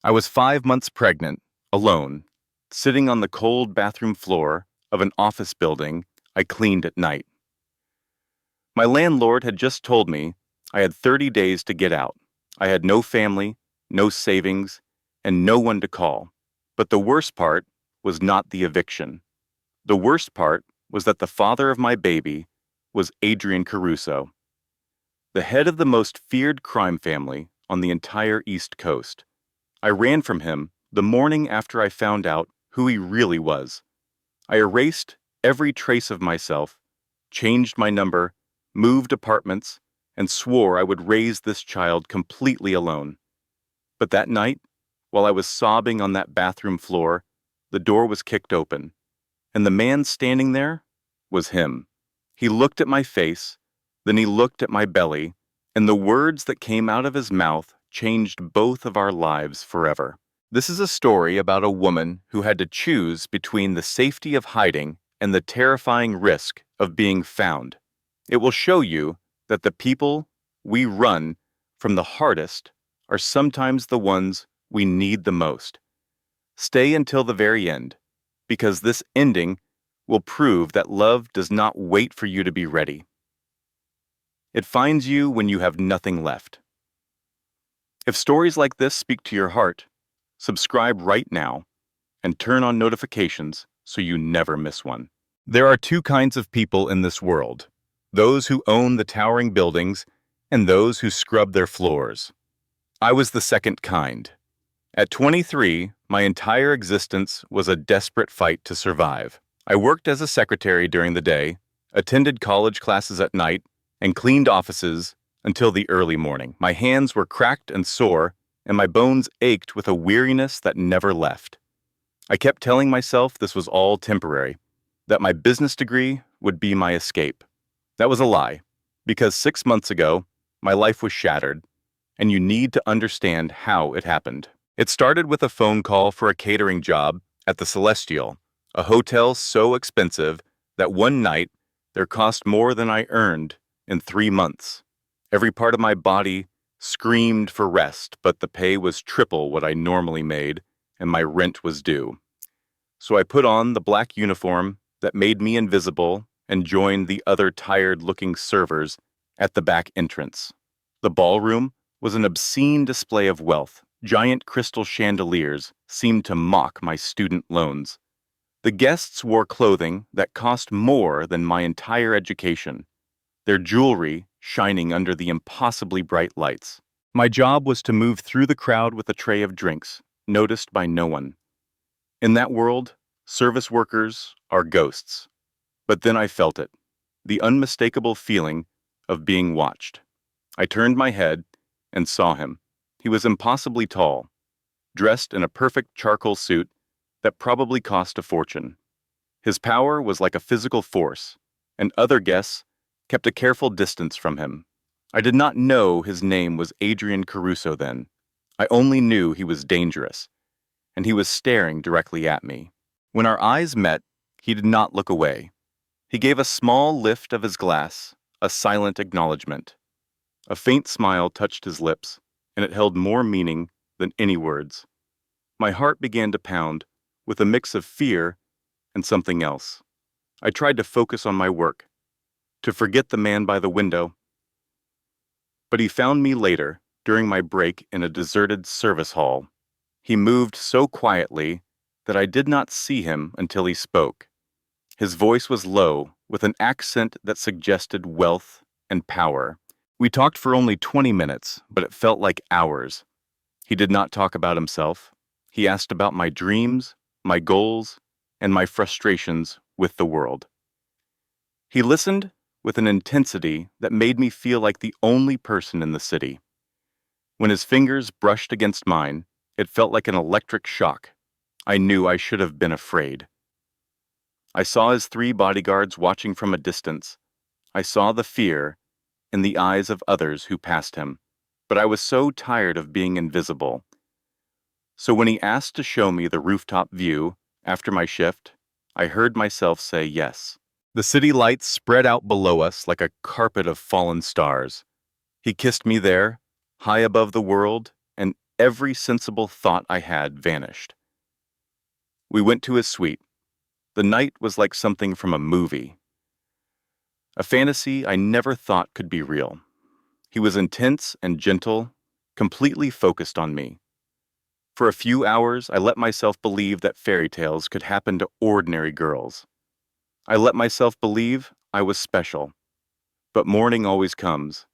I was 5 months pregnant, alone, sitting on the cold bathroom floor of an office building I cleaned at night. My landlord had just told me I had 30 days to get out. I had no family, no savings, and no one to call. But the worst part was not the eviction. The worst part was that the father of my baby was Adrian Caruso, the head of the most feared crime family on the entire East Coast. I ran from him the morning after I found out who he really was. I erased every trace of myself, changed my number, moved apartments, and swore I would raise this child completely alone. But that night, while I was sobbing on that bathroom floor, the door was kicked open, and the man standing there was him. He looked at my face, then he looked at my belly, and the words that came out of his mouth changed both of our lives forever. This is a story about a woman who had to choose between the safety of hiding and the terrifying risk of being found. It will show you that the people we run from the hardest are sometimes the ones we need the most. Stay until the very end, because this ending will prove that love does not wait for you to be ready. It finds you when you have nothing left. If stories like this speak to your heart, subscribe right now and turn on notifications so you never miss one. There are two kinds of people in this world: those who own the towering buildings and those who scrub their floors. I was the second kind. At 23, my entire existence was a desperate fight to survive. I worked as a secretary during the day, attended college classes at night, and cleaned offices until the early morning. My hands were cracked and sore, and my bones ached with a weariness that never left. I kept telling myself this was all temporary, that my business degree would be my escape. That was a lie, because 6 months ago, my life was shattered, and you need to understand how it happened. It started with a phone call for a catering job at the Celestial, a hotel so expensive that one night there cost more than I earned in 3 months. Every part of my body screamed for rest, but the pay was triple what I normally made, and my rent was due. So I put on the black uniform that made me invisible and joined the other tired-looking servers at the back entrance. The ballroom was an obscene display of wealth. Giant crystal chandeliers seemed to mock my student loans. The guests wore clothing that cost more than my entire education, their jewelry shining under the impossibly bright lights. My job was to move through the crowd with a tray of drinks, noticed by no one. In that world, service workers are ghosts. But then I felt it, the unmistakable feeling of being watched. I turned my head and saw him. He was impossibly tall, dressed in a perfect charcoal suit that probably cost a fortune. His power was like a physical force, and other guests kept a careful distance from him. I did not know his name was Adrian Caruso then. I only knew he was dangerous, and he was staring directly at me. When our eyes met, he did not look away. He gave a small lift of his glass, a silent acknowledgement. A faint smile touched his lips, and it held more meaning than any words. My heart began to pound with a mix of fear and something else. I tried to focus on my work, to forget the man by the window. But he found me later, during my break in a deserted service hall. He moved so quietly that I did not see him until he spoke. His voice was low, with an accent that suggested wealth and power. We talked for only 20 minutes, but it felt like hours. He did not talk about himself. He asked about my dreams, my goals, and my frustrations with the world. He listened with an intensity that made me feel like the only person in the city. When his fingers brushed against mine, it felt like an electric shock. I knew I should have been afraid. I saw his 3 bodyguards watching from a distance. I saw the fear in the eyes of others who passed him, but I was so tired of being invisible. So when he asked to show me the rooftop view after my shift, I heard myself say yes. The city lights spread out below us like a carpet of fallen stars. He kissed me there, high above the world and every sensible thought I had vanished. We went to his suite. The night was like something from a movie, a fantasy I never thought could be real. He was intense and gentle, completely focused on me. For a few hours, I let myself believe that fairy tales could happen to ordinary girls. I let myself believe I was special. But morning always comes.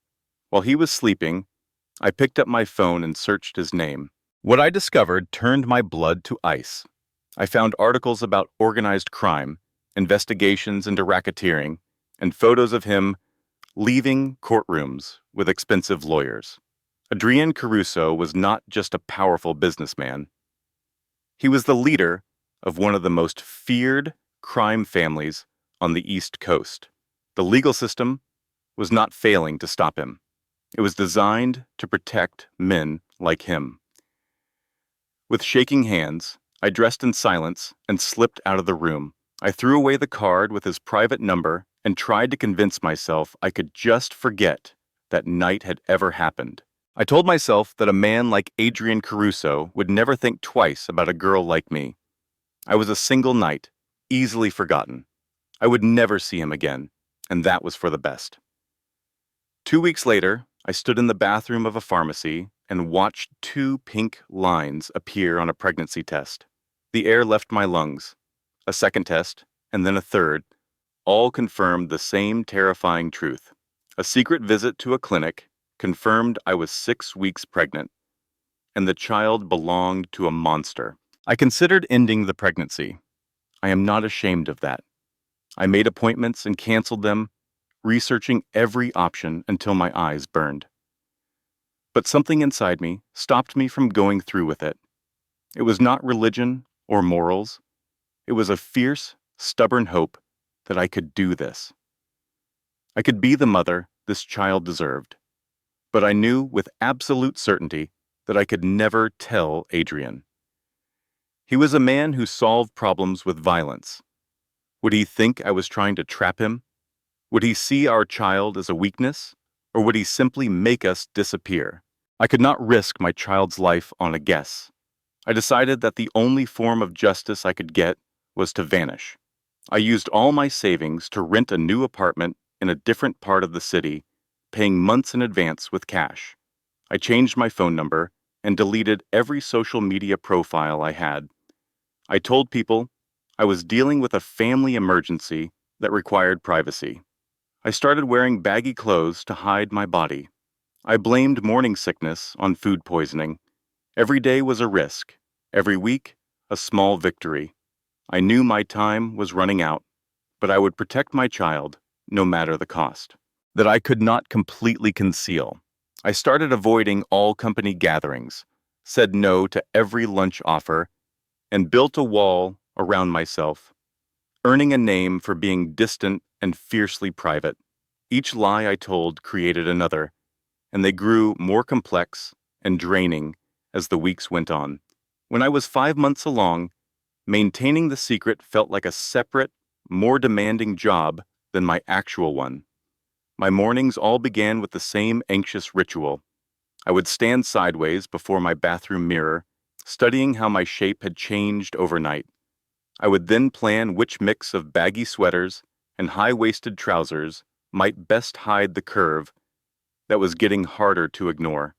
While he was sleeping, I picked up my phone and searched his name. What I discovered turned my blood to ice. I found articles about organized crime, investigations into racketeering, and photos of him leaving courtrooms with expensive lawyers. Adrian Caruso was not just a powerful businessman. He was the leader of one of the most feared crime families on the East Coast. The legal system was not failing to stop him. It was designed to protect men like him. With shaking hands, I dressed in silence and slipped out of the room. I threw away the card with his private number and tried to convince myself I could just forget that night had ever happened. I told myself that a man like Adrian Caruso would never think twice about a girl like me. I was a single night, easily forgotten. I would never see him again, and that was for the best. 2 weeks later, I stood in the bathroom of a pharmacy and watched 2 pink lines appear on a pregnancy test. The air left my lungs. A second test, and then a third, all confirmed the same terrifying truth. A secret visit to a clinic confirmed I was 6 weeks pregnant, and the child belonged to a monster. I considered ending the pregnancy. I am not ashamed of that. I made appointments and canceled them, researching every option until my eyes burned. But something inside me stopped me from going through with it. It was not religion or morals. It was a fierce, stubborn hope that I could do this. I could be the mother this child deserved. But I knew with absolute certainty that I could never tell Adrian. He was a man who solved problems with violence. Would he think I was trying to trap him? Would he see our child as a weakness? Or would he simply make us disappear? I could not risk my child's life on a guess. I decided that the only form of justice I could get was to vanish. I used all my savings to rent a new apartment in a different part of the city, paying months in advance with cash. I changed my phone number and deleted every social media profile I had. I told people I was dealing with a family emergency that required privacy. I started wearing baggy clothes to hide my body. I blamed morning sickness on food poisoning. Every day was a risk. Every week, a small victory. I knew my time was running out, but I would protect my child, no matter the cost. That I could not completely conceal. I started avoiding all company gatherings, said no to every lunch offer, and built a wall around myself, earning a name for being distant and fiercely private. Each lie I told created another, and they grew more complex and draining as the weeks went on. When I was 5 months along, maintaining the secret felt like a separate, more demanding job than my actual one. My mornings all began with the same anxious ritual. I would stand sideways before my bathroom mirror, studying how my shape had changed overnight. I would then plan which mix of baggy sweaters and high-waisted trousers might best hide the curve that was getting harder to ignore.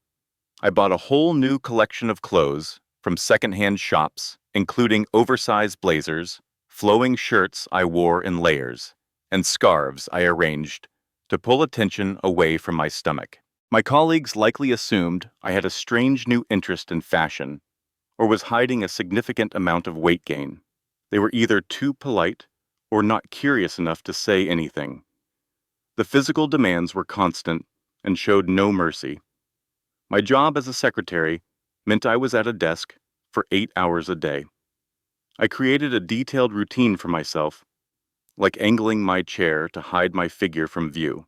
I bought a whole new collection of clothes from secondhand shops, including oversized blazers, flowing shirts I wore in layers, and scarves I arranged to pull attention away from my stomach. My colleagues likely assumed I had a strange new interest in fashion, or was hiding a significant amount of weight gain. They were either too polite or not curious enough to say anything. The physical demands were constant and showed no mercy. My job as a secretary meant I was at a desk for 8 hours a day. I created a detailed routine for myself, like angling my chair to hide my figure from view.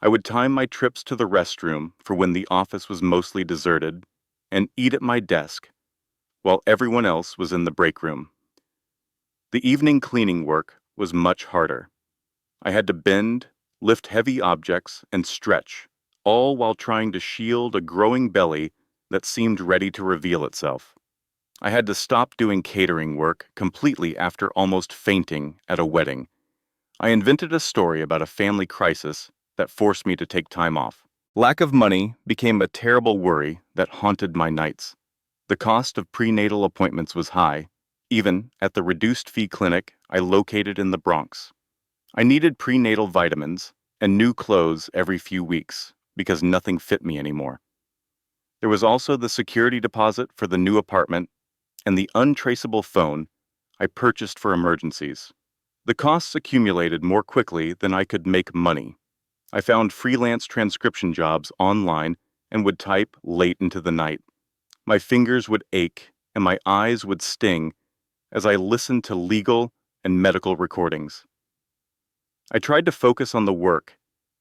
I would time my trips to the restroom for when the office was mostly deserted and eat at my desk while everyone else was in the break room. The evening cleaning work was much harder. I had to bend, lift heavy objects, and stretch, all while trying to shield a growing belly that seemed ready to reveal itself. I had to stop doing catering work completely after almost fainting at a wedding. I invented a story about a family crisis that forced me to take time off. Lack of money became a terrible worry that haunted my nights. The cost of prenatal appointments was high, even at the reduced-fee clinic I located in the Bronx. I needed prenatal vitamins and new clothes every few weeks because nothing fit me anymore. There was also the security deposit for the new apartment and the untraceable phone I purchased for emergencies. The costs accumulated more quickly than I could make money. I found freelance transcription jobs online and would type late into the night. My fingers would ache and my eyes would sting as I listened to legal and medical recordings. I tried to focus on the work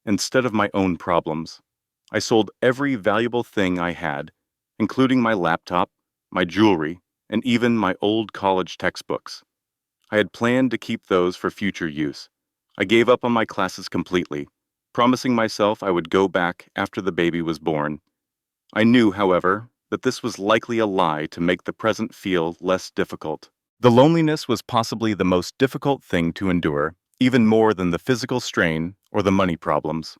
instead of my own problems. I sold every valuable thing I had, including my laptop, my jewelry, and even my old college textbooks. I had planned to keep those for future use. I gave up on my classes completely, promising myself I would go back after the baby was born. I knew, however, that this was likely a lie to make the present feel less difficult. The loneliness was possibly the most difficult thing to endure, even more than the physical strain or the money problems.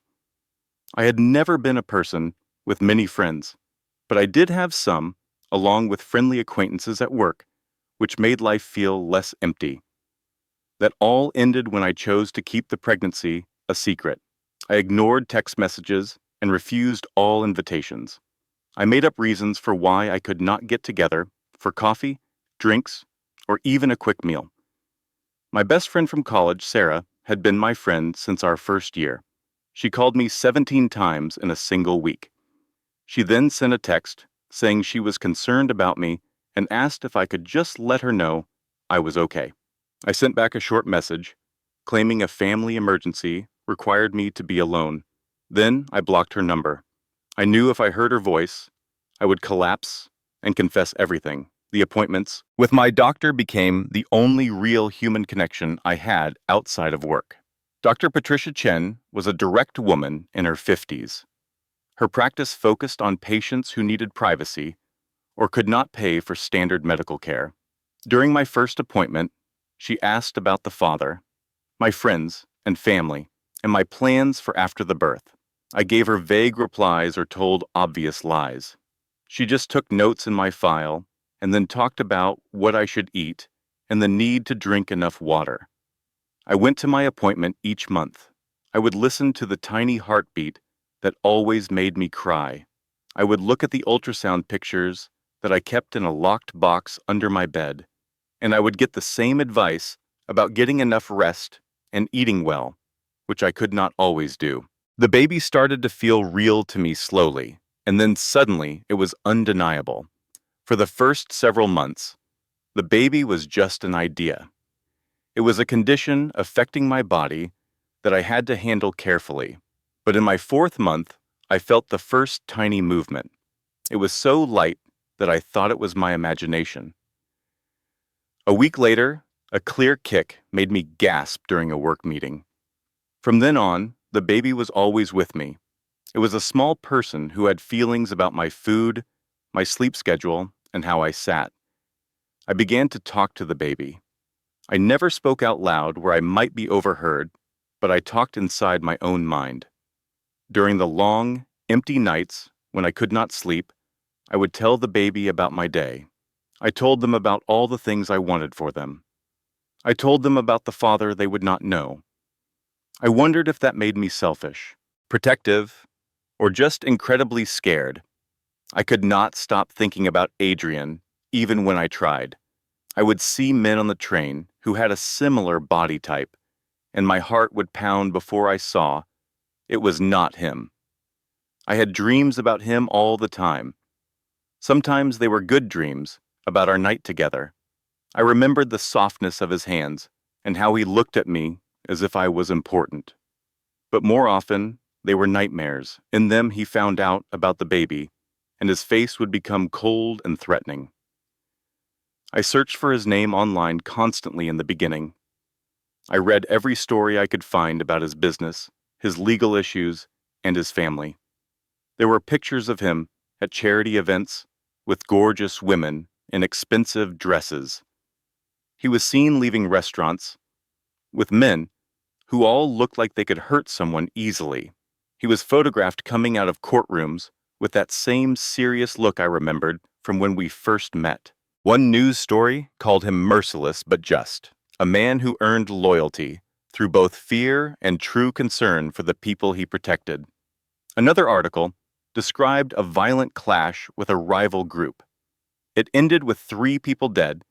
I had never been a person with many friends, but I did have some, along with friendly acquaintances at work, which made life feel less empty. That all ended when I chose to keep the pregnancy a secret. I ignored text messages and refused all invitations. I made up reasons for why I could not get together for coffee, drinks, or even a quick meal. My best friend from college, Sarah, had been my friend since our first year. She called me 17 times in a single week. She then sent a text saying she was concerned about me and asked if I could just let her know I was okay. I sent back a short message claiming a family emergency required me to be alone. Then I blocked her number. I knew if I heard her voice, I would collapse and confess everything. The appointments with my doctor became the only real human connection I had outside of work. Dr. Patricia Chen was a direct woman in her 50s. Her practice focused on patients who needed privacy or could not pay for standard medical care. During my first appointment, she asked about the father, my friends and family, and my plans for after the birth. I gave her vague replies or told obvious lies. She just took notes in my file and then talked about what I should eat and the need to drink enough water. I went to my appointment each month. I would listen to the tiny heartbeat that always made me cry. I would look at the ultrasound pictures that I kept in a locked box under my bed, and I would get the same advice about getting enough rest and eating well, which I could not always do. The baby started to feel real to me slowly, and then suddenly it was undeniable. For the first several months, the baby was just an idea. It was a condition affecting my body that I had to handle carefully. But in my fourth month, I felt the first tiny movement. It was so light that I thought it was my imagination. A week later, a clear kick made me gasp during a work meeting. From then on, the baby was always with me. It was a small person who had feelings about my food, my sleep schedule, and how I sat. I began to talk to the baby. I never spoke out loud where I might be overheard, but I talked inside my own mind. During the long, empty nights when I could not sleep, I would tell the baby about my day. I told them about all the things I wanted for them. I told them about the father they would not know. I wondered if that made me selfish, protective, or just incredibly scared. I could not stop thinking about Adrian, even when I tried. I would see men on the train who had a similar body type, and my heart would pound before I saw it was not him. I had dreams about him all the time. Sometimes they were good dreams about our night together. I remembered the softness of his hands and how he looked at me as if I was important. But more often, they were nightmares. In them, he found out about the baby, and his face would become cold and threatening. I searched for his name online constantly in the beginning. I read every story I could find about his business, his legal issues, and his family. There were pictures of him at charity events with gorgeous women in expensive dresses. He was seen leaving restaurants with men who all looked like they could hurt someone easily. He was photographed coming out of courtrooms with that same serious look I remembered from when we first met. One news story called him merciless but just, a man who earned loyalty through both fear and true concern for the people he protected. Another article described a violent clash with a rival group. It ended with 3 people dead,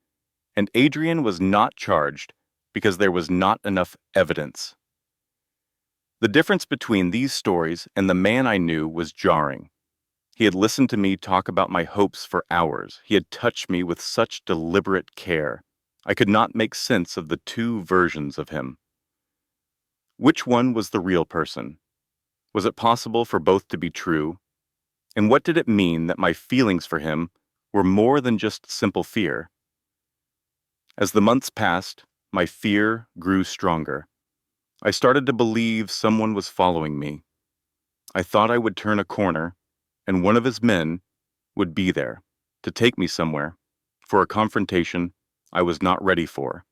and Adrian was not charged because there was not enough evidence. The difference between these stories and the man I knew was jarring. He had listened to me talk about my hopes for hours. He had touched me with such deliberate care. I could not make sense of the 2 versions of him. Which one was the real person? Was it possible for both to be true? And what did it mean that my feelings for him were more than just simple fear? As the months passed, my fear grew stronger. I started to believe someone was following me. I thought I would turn a corner, and one of his men would be there to take me somewhere for a confrontation I was not ready for.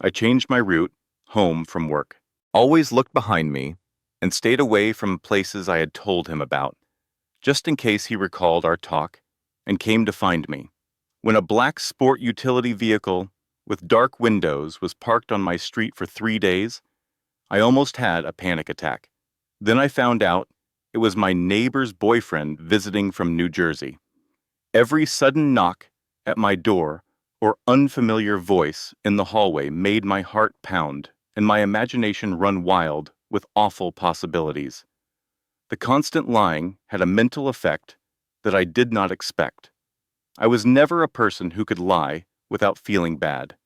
I changed my route home from work, always looked behind me, and stayed away from places I had told him about, just in case he recalled our talk and came to find me. When a black sport utility vehicle with dark windows was parked on my street for 3 days, I almost had a panic attack. Then I found out it was my neighbor's boyfriend visiting from New Jersey. Every sudden knock at my door or unfamiliar voice in the hallway made my heart pound and my imagination run wild with awful possibilities. The constant lying had a mental effect that I did not expect. I was never a person who could lie without feeling bad.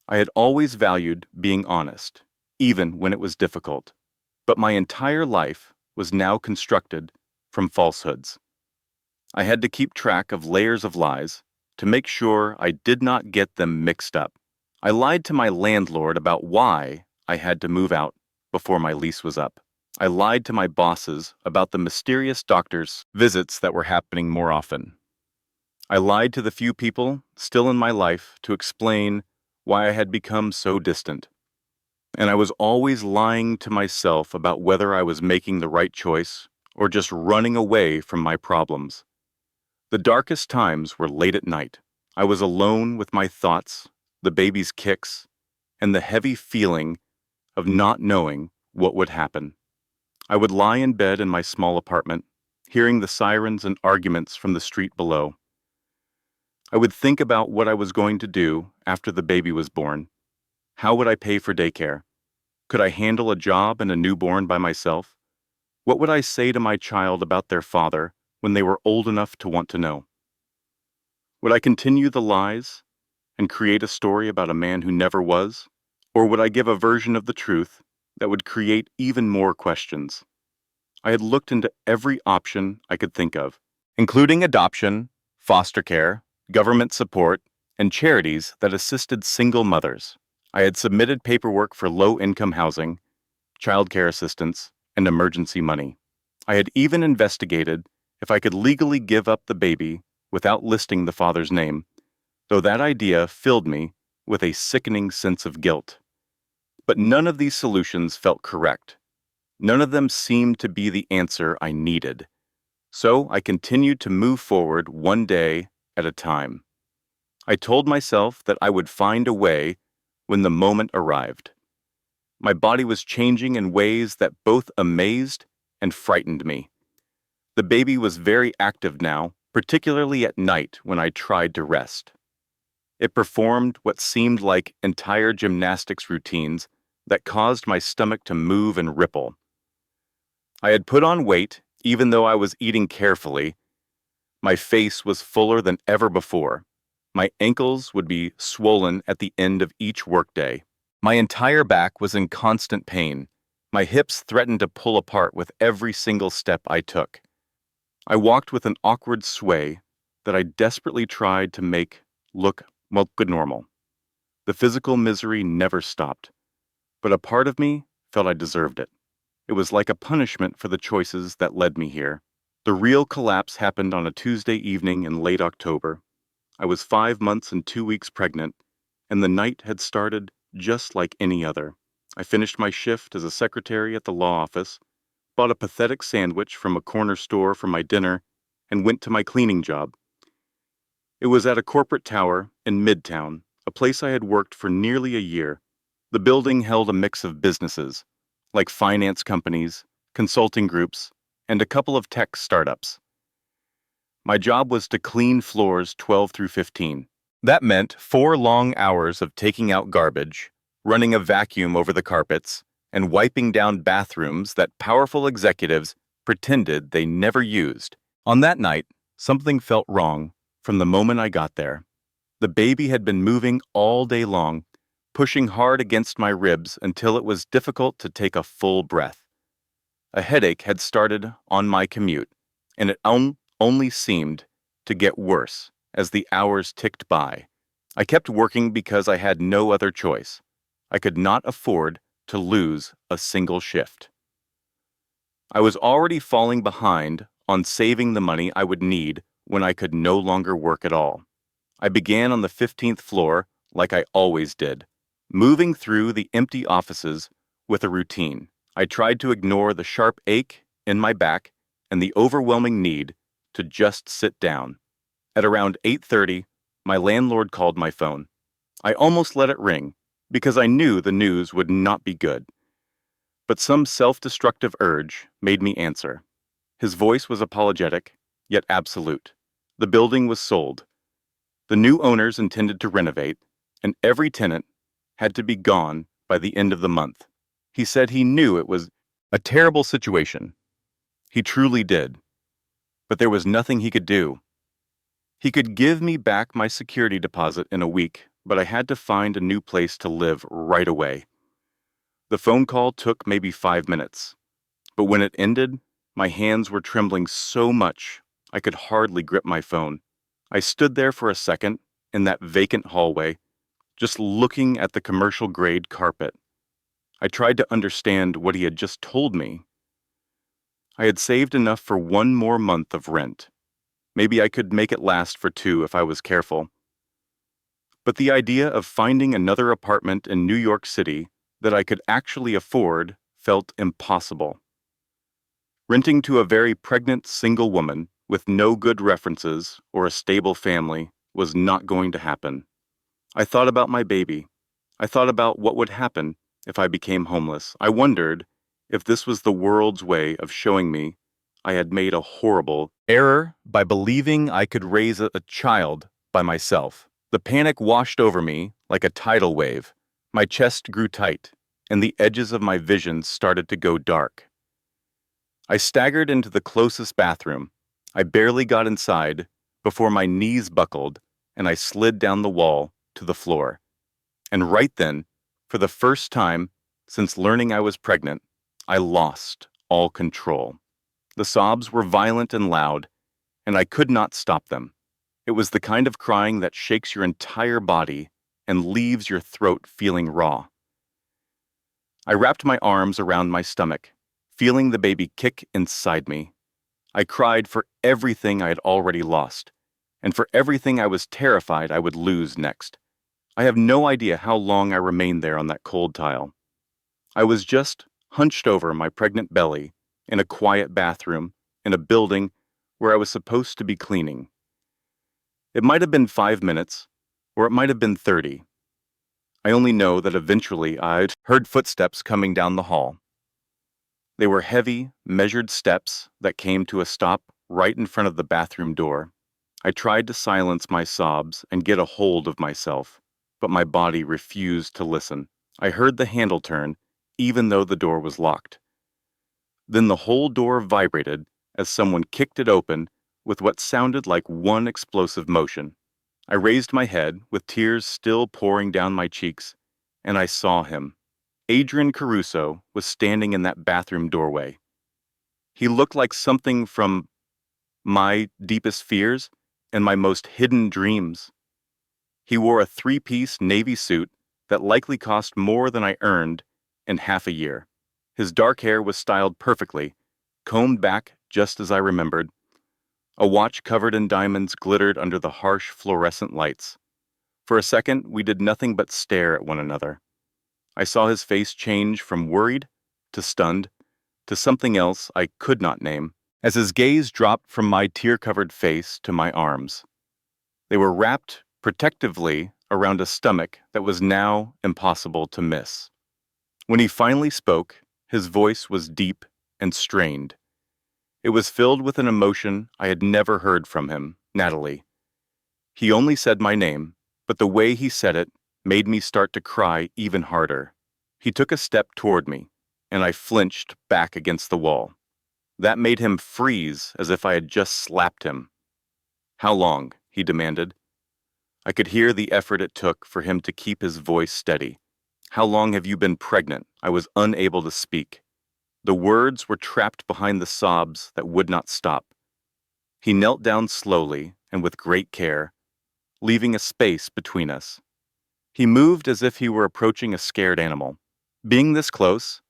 I had always valued being honest, even when it was difficult. But my entire life was now constructed from falsehoods. I had to keep track of layers of lies to make sure I did not get them mixed up. I lied to my landlord about why I had to move out before my lease was up. I lied to my bosses about the mysterious doctor's visits that were happening more often. I lied to the few people still in my life to explain why I had become so distant. And I was always lying to myself about whether I was making the right choice or just running away from my problems. The darkest times were late at night. I was alone with my thoughts, the baby's kicks, and the heavy feeling of not knowing what would happen. I would lie in bed in my small apartment, hearing the sirens and arguments from the street below. I would think about what I was going to do after the baby was born. How would I pay for daycare? Could I handle a job and a newborn by myself? What would I say to my child about their father when they were old enough to want to know? Would I continue the lies and create a story about a man who never was? Or would I give a version of the truth that would create even more questions? I had looked into every option I could think of, including adoption, foster care, government support, and charities that assisted single mothers. I had submitted paperwork for low-income housing, childcare assistance, and emergency money. I had even investigated if I could legally give up the baby without listing the father's name, though that idea filled me with a sickening sense of guilt. But none of these solutions felt correct. None of them seemed to be the answer I needed. So I continued to move forward one day at a time. I told myself that I would find a way when the moment arrived. My body was changing in ways that both amazed and frightened me. The baby was very active now, particularly at night when I tried to rest. It performed what seemed like entire gymnastics routines that caused my stomach to move and ripple. I had put on weight, even though I was eating carefully. My face was fuller than ever before. My ankles would be swollen at the end of each workday. My entire back was in constant pain. My hips threatened to pull apart with every single step I took. I walked with an awkward sway that I desperately tried to make look, well, good normal. The physical misery never stopped, but a part of me felt I deserved it. It was like a punishment for the choices that led me here. The real collapse happened on a Tuesday evening in late October. I was 5 months and 2 weeks pregnant, and the night had started just like any other. I finished my shift as a secretary at the law office, bought a pathetic sandwich from a corner store for my dinner, and went to my cleaning job. It was at a corporate tower in Midtown, a place I had worked for nearly a year. The building held a mix of businesses, like finance companies, consulting groups, and a couple of tech startups. My job was to clean floors 12 through 15. That meant 4 long hours of taking out garbage, running a vacuum over the carpets, and wiping down bathrooms that powerful executives pretended they never used. On that night, something felt wrong from the moment I got there. The baby had been moving all day long, pushing hard against my ribs until it was difficult to take a full breath. A headache had started on my commute, and it only seemed to get worse as the hours ticked by. I kept working because I had no other choice. I could not afford to lose a single shift. I was already falling behind on saving the money I would need when I could no longer work at all. I began on the 15th floor like I always did, moving through the empty offices with a routine. I tried to ignore the sharp ache in my back and the overwhelming need to just sit down. At around 8:30, my landlord called my phone. I almost let it ring because I knew the news would not be good. But some self-destructive urge made me answer. His voice was apologetic, yet absolute. The building was sold. The new owners intended to renovate, and every tenant had to be gone by the end of the month. He said he knew it was a terrible situation. He truly did. But there was nothing he could do. He could give me back my security deposit in a week, but I had to find a new place to live right away. The phone call took maybe 5 minutes, but when it ended, my hands were trembling so much I could hardly grip my phone. I stood there for a second in that vacant hallway, just looking at the commercial-grade carpet. I tried to understand what he had just told me. I had saved enough for 1 more month of rent. Maybe I could make it last for 2 if I was careful. But the idea of finding another apartment in New York City that I could actually afford felt impossible. Renting to a very pregnant single woman with no good references or a stable family was not going to happen. I thought about my baby. I thought about what would happen if I became homeless. I wondered if this was the world's way of showing me I had made a horrible error by believing I could raise a child by myself. The panic washed over me like a tidal wave. My chest grew tight, and the edges of my vision started to go dark. I staggered into the closest bathroom. I barely got inside before my knees buckled and I slid down the wall to the floor. And right then, for the first time since learning I was pregnant, I lost all control. The sobs were violent and loud, and I could not stop them. It was the kind of crying that shakes your entire body and leaves your throat feeling raw. I wrapped my arms around my stomach, feeling the baby kick inside me. I cried for everything I had already lost, and for everything I was terrified I would lose next. I have no idea how long I remained there on that cold tile. I was just hunched over my pregnant belly in a quiet bathroom in a building where I was supposed to be cleaning. It might have been 5 minutes, or it might have been 30. I only know that eventually I'd heard footsteps coming down the hall. They were heavy, measured steps that came to a stop right in front of the bathroom door. I tried to silence my sobs and get a hold of myself, but my body refused to listen. I heard the handle turn, even though the door was locked. Then the whole door vibrated as someone kicked it open with what sounded like one explosive motion. I raised my head with tears still pouring down my cheeks, and I saw him. Adrian Caruso was standing in that bathroom doorway. He looked like something from my deepest fears and my most hidden dreams. He wore a 3-piece navy suit that likely cost more than I earned in half a year. His dark hair was styled perfectly, combed back just as I remembered. A watch covered in diamonds glittered under the harsh fluorescent lights. For a second, we did nothing but stare at one another. I saw his face change from worried to stunned to something else I could not name, as his gaze dropped from my tear-covered face to my arms. They were wrapped protectively around a stomach that was now impossible to miss. When he finally spoke, his voice was deep and strained. It was filled with an emotion I had never heard from him, Natalie. He only said my name, but the way he said it made me start to cry even harder. He took a step toward me, and I flinched back against the wall. That made him freeze as if I had just slapped him. "How long?" he demanded. I could hear the effort it took for him to keep his voice steady. "How long have you been pregnant?" I was unable to speak. The words were trapped behind the sobs that would not stop. He knelt down slowly and with great care, leaving a space between us. He moved as if he were approaching a scared animal. Being this close,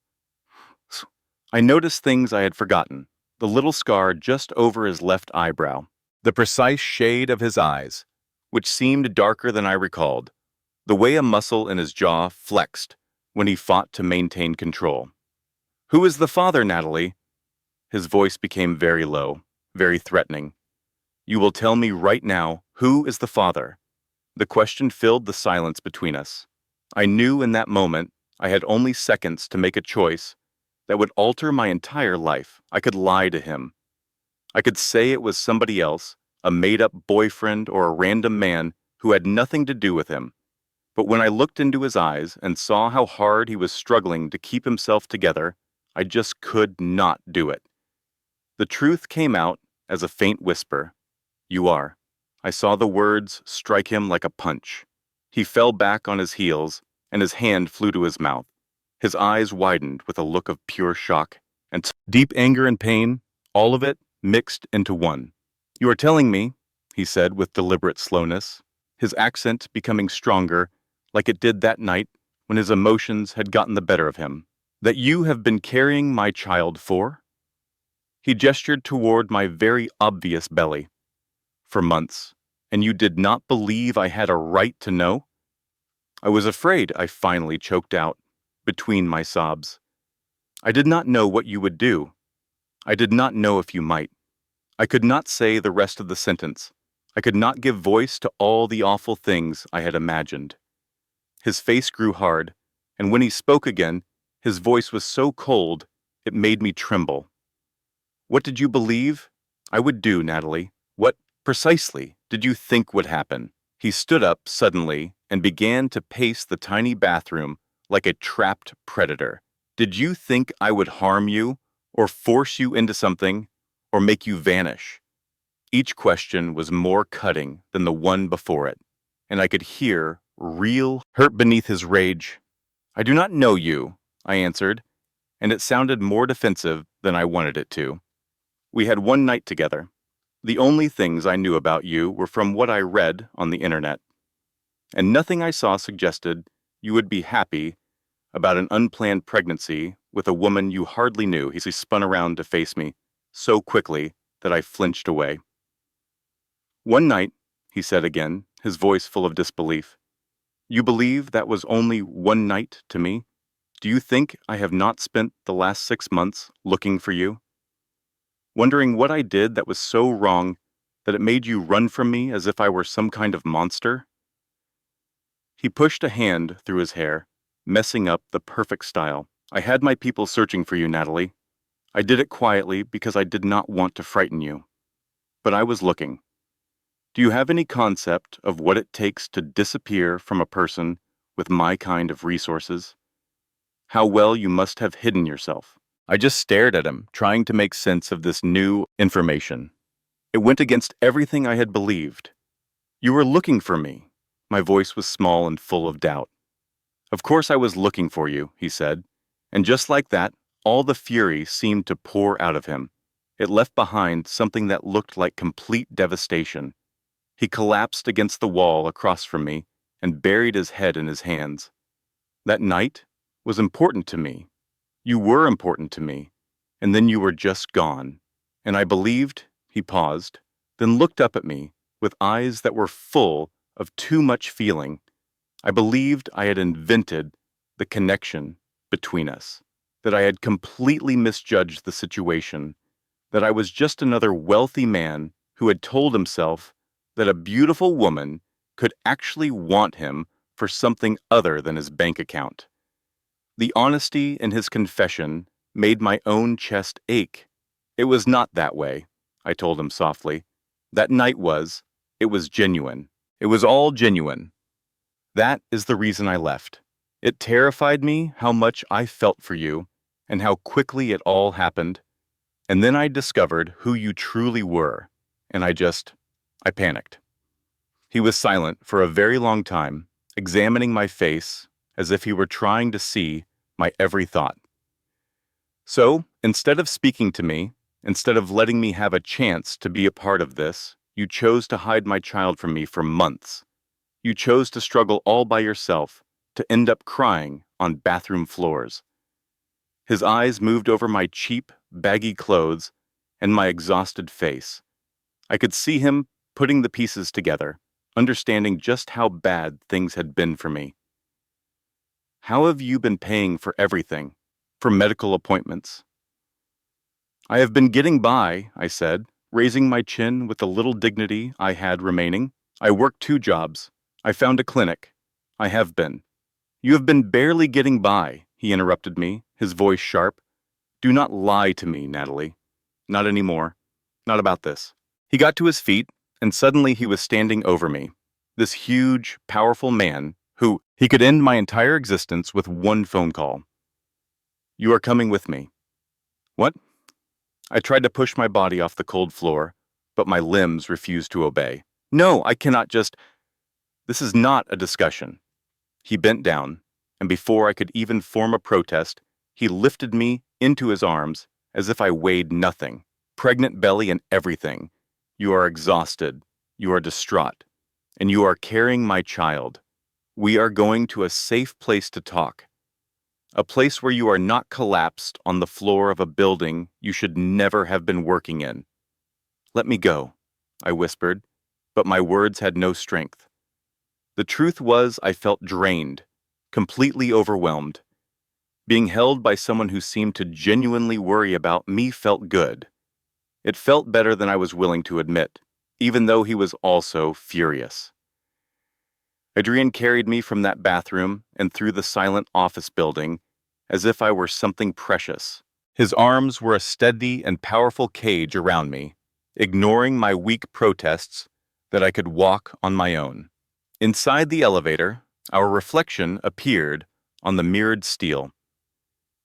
I noticed things I had forgotten: the little scar just over his left eyebrow, the precise shade of his eyes, which seemed darker than I recalled, the way a muscle in his jaw flexed when he fought to maintain control. "Who is the father, Natalie?" His voice became very low, very threatening. "You will tell me right now, who is the father?" The question filled the silence between us. I knew in that moment I had only seconds to make a choice that would alter my entire life. I could lie to him. I could say it was somebody else, a made-up boyfriend or a random man who had nothing to do with him. But when I looked into his eyes and saw how hard he was struggling to keep himself together, I just could not do it. The truth came out as a faint whisper. "You are." I saw the words strike him like a punch. He fell back on his heels, and his hand flew to his mouth. His eyes widened with a look of pure shock and deep anger and pain, all of it mixed into one. "You are telling me," he said with deliberate slowness, his accent becoming stronger, like it did that night when his emotions had gotten the better of him, "that you have been carrying my child for?" He gestured toward my very obvious belly. "For months, and you did not believe I had a right to know?" "I was afraid," I finally choked out, between my sobs. "I did not know what you would do. I did not know if you might." I could not say the rest of the sentence. I could not give voice to all the awful things I had imagined. His face grew hard, and when he spoke again, his voice was so cold it made me tremble. "What did you believe I would do, Natalie? What, precisely, did you think would happen?" He stood up suddenly and began to pace the tiny bathroom like a trapped predator. "Did you think I would harm you, or force you into something, or make you vanish?" Each question was more cutting than the one before it, and I could hear real hurt beneath his rage. "I do not know you," I answered, and it sounded more defensive than I wanted it to. "We had one night together. The only things I knew about you were from what I read on the internet, and nothing I saw suggested you would be happy about an unplanned pregnancy with a woman you hardly knew." He spun around to face me so quickly that I flinched away. "One night," he said again, his voice full of disbelief. "You believe that was only one night to me? Do you think I have not spent the last 6 months looking for you? Wondering what I did that was so wrong that it made you run from me as if I were some kind of monster?" He pushed a hand through his hair, messing up the perfect style. "I had my people searching for you, Natalie. I did it quietly because I did not want to frighten you. But I was looking. Do you have any concept of what it takes to disappear from a person with my kind of resources? How well you must have hidden yourself." I just stared at him, trying to make sense of this new information. It went against everything I had believed. "You were looking for me." My voice was small and full of doubt. "Of course I was looking for you," he said. And just like that, all the fury seemed to pour out of him. It left behind something that looked like complete devastation. He collapsed against the wall across from me and buried his head in his hands. "That night was important to me. You were important to me. And then you were just gone." And I believed, he paused, then looked up at me with eyes that were full of too much feeling. I believed I had invented the connection between us, that I had completely misjudged the situation, that I was just another wealthy man who had told himself that a beautiful woman could actually want him for something other than his bank account. The honesty in his confession made my own chest ache. It was not that way, I told him softly. That night was. It was genuine. It was all genuine. That is the reason I left. It terrified me how much I felt for you and how quickly it all happened. And then I discovered who you truly were, and I panicked. He was silent for a very long time, examining my face as if he were trying to see my every thought. So, instead of speaking to me, instead of letting me have a chance to be a part of this, you chose to hide my child from me for months. You chose to struggle all by yourself, to end up crying on bathroom floors. His eyes moved over my cheap, baggy clothes and my exhausted face. I could see him putting the pieces together, understanding just how bad things had been for me. How have you been paying for everything? For medical appointments? I have been getting by, I said, raising my chin with the little dignity I had remaining. I work 2 jobs. I found a clinic. I have been. You have been barely getting by, he interrupted me, his voice sharp. Do not lie to me, Natalie. Not anymore. Not about this. He got to his feet, and suddenly he was standing over me. This huge, powerful man who he could end my entire existence with one phone call. You are coming with me. What? I tried to push my body off the cold floor, but my limbs refused to obey. No, I cannot just... This is not a discussion. He bent down, and before I could even form a protest, he lifted me into his arms as if I weighed nothing. Pregnant belly and everything. You are exhausted. You are distraught. And you are carrying my child. We are going to a safe place to talk. A place where you are not collapsed on the floor of a building you should never have been working in. Let me go, I whispered, but my words had no strength. The truth was I felt drained, completely overwhelmed. Being held by someone who seemed to genuinely worry about me felt good. It felt better than I was willing to admit, even though he was also furious. Adrian carried me from that bathroom and through the silent office building as if I were something precious. His arms were a steady and powerful cage around me, ignoring my weak protests that I could walk on my own. Inside the elevator, our reflection appeared on the mirrored steel.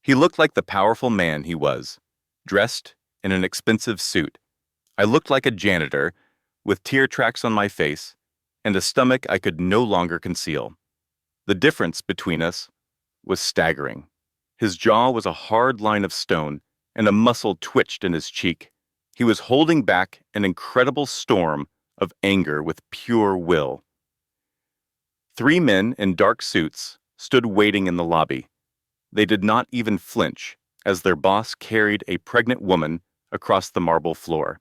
He looked like the powerful man he was, dressed in an expensive suit. I looked like a janitor, with tear tracks on my face, and a stomach I could no longer conceal. The difference between us was staggering. His jaw was a hard line of stone, and a muscle twitched in his cheek. He was holding back an incredible storm of anger with pure will. 3 men in dark suits stood waiting in the lobby. They did not even flinch as their boss carried a pregnant woman across the marble floor.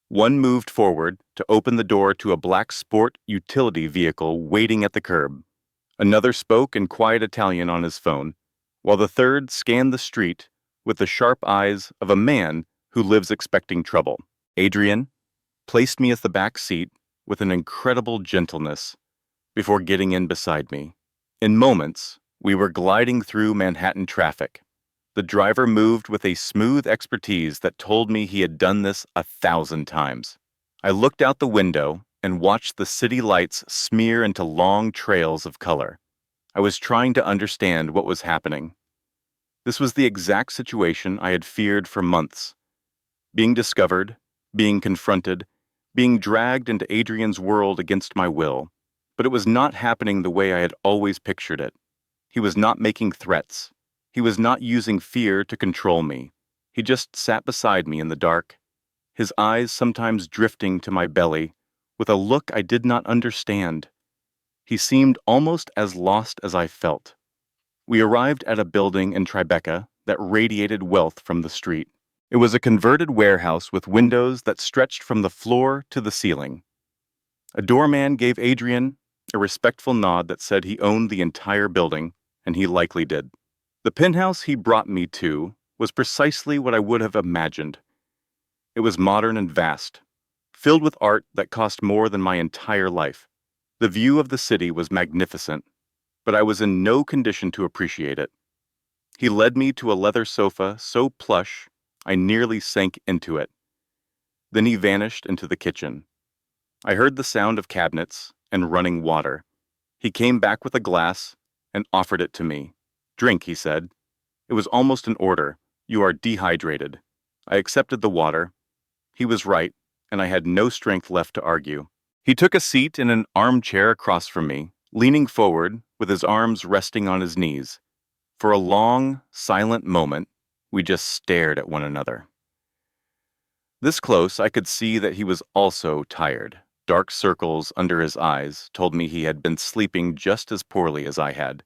One moved forward to open the door to a black sport utility vehicle waiting at the curb. Another spoke in quiet Italian on his phone, while the third scanned the street with the sharp eyes of a man who lives expecting trouble. Adrian placed me at the back seat with an incredible gentleness before getting in beside me. In moments, we were gliding through Manhattan traffic. The driver moved with a smooth expertise that told me he had done this 1,000 times. I looked out the window and watched the city lights smear into long trails of color. I was trying to understand what was happening. This was the exact situation I had feared for months. Being discovered, being confronted, being dragged into Adrian's world against my will. But it was not happening the way I had always pictured it. He was not making threats. He was not using fear to control me. He just sat beside me in the dark, his eyes sometimes drifting to my belly, with a look I did not understand. He seemed almost as lost as I felt. We arrived at a building in Tribeca that radiated wealth from the street. It was a converted warehouse with windows that stretched from the floor to the ceiling. A doorman gave Adrian a respectful nod that said he owned the entire building, and he likely did. The penthouse he brought me to was precisely what I would have imagined. It was modern and vast, filled with art that cost more than my entire life. The view of the city was magnificent, but I was in no condition to appreciate it. He led me to a leather sofa so plush I nearly sank into it. Then he vanished into the kitchen. I heard the sound of cabinets and running water. He came back with a glass and offered it to me. "Drink," he said. It was almost an order. "You are dehydrated." I accepted the water. He was right, and I had no strength left to argue. He took a seat in an armchair across from me, leaning forward with his arms resting on his knees. For a long, silent moment, we just stared at one another. This close, I could see that he was also tired. Dark circles under his eyes told me he had been sleeping just as poorly as I had.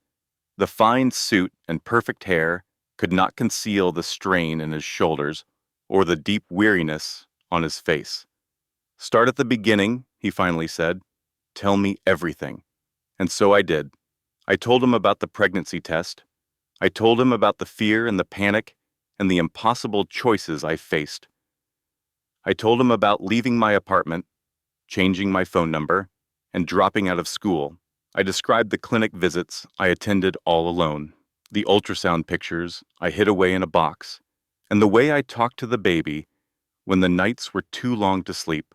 The fine suit and perfect hair could not conceal the strain in his shoulders or the deep weariness on his face. "Start at the beginning," he finally said. "Tell me everything." And so I did. I told him about the pregnancy test. I told him about the fear and the panic and the impossible choices I faced. I told him about leaving my apartment, changing my phone number, and dropping out of school. I described the clinic visits I attended all alone, the ultrasound pictures I hid away in a box, and the way I talked to the baby when the nights were too long to sleep.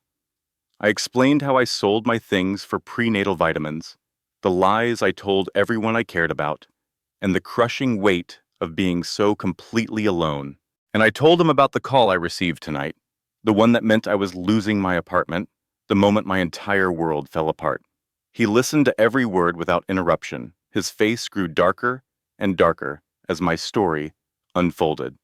I explained how I sold my things for prenatal vitamins, the lies I told everyone I cared about, and the crushing weight of being so completely alone. And I told him about the call I received tonight, the one that meant I was losing my apartment, the moment my entire world fell apart. He listened to every word without interruption. His face grew darker and darker as my story unfolded.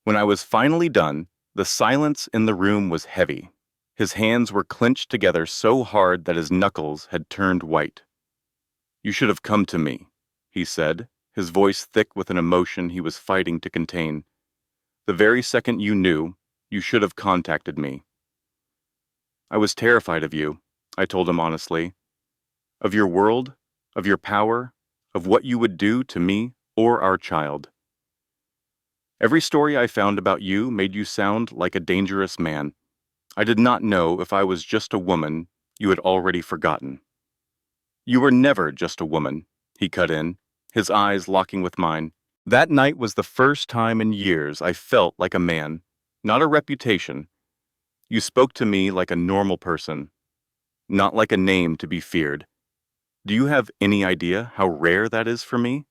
When I was finally done, the silence in the room was heavy. His hands were clenched together so hard that his knuckles had turned white. "You should have come to me," he said, his voice thick with an emotion he was fighting to contain. "The very second you knew, you should have contacted me." "I was terrified of you," I told him honestly. "Of your world, of your power, of what you would do to me or our child. Every story I found about you made you sound like a dangerous man. I did not know if I was just a woman you had already forgotten." "You were never just a woman," he cut in, his eyes locking with mine. "That night was the first time in years I felt like a man, not a reputation. You spoke to me like a normal person, not like a name to be feared. Do you have any idea how rare that is for me?"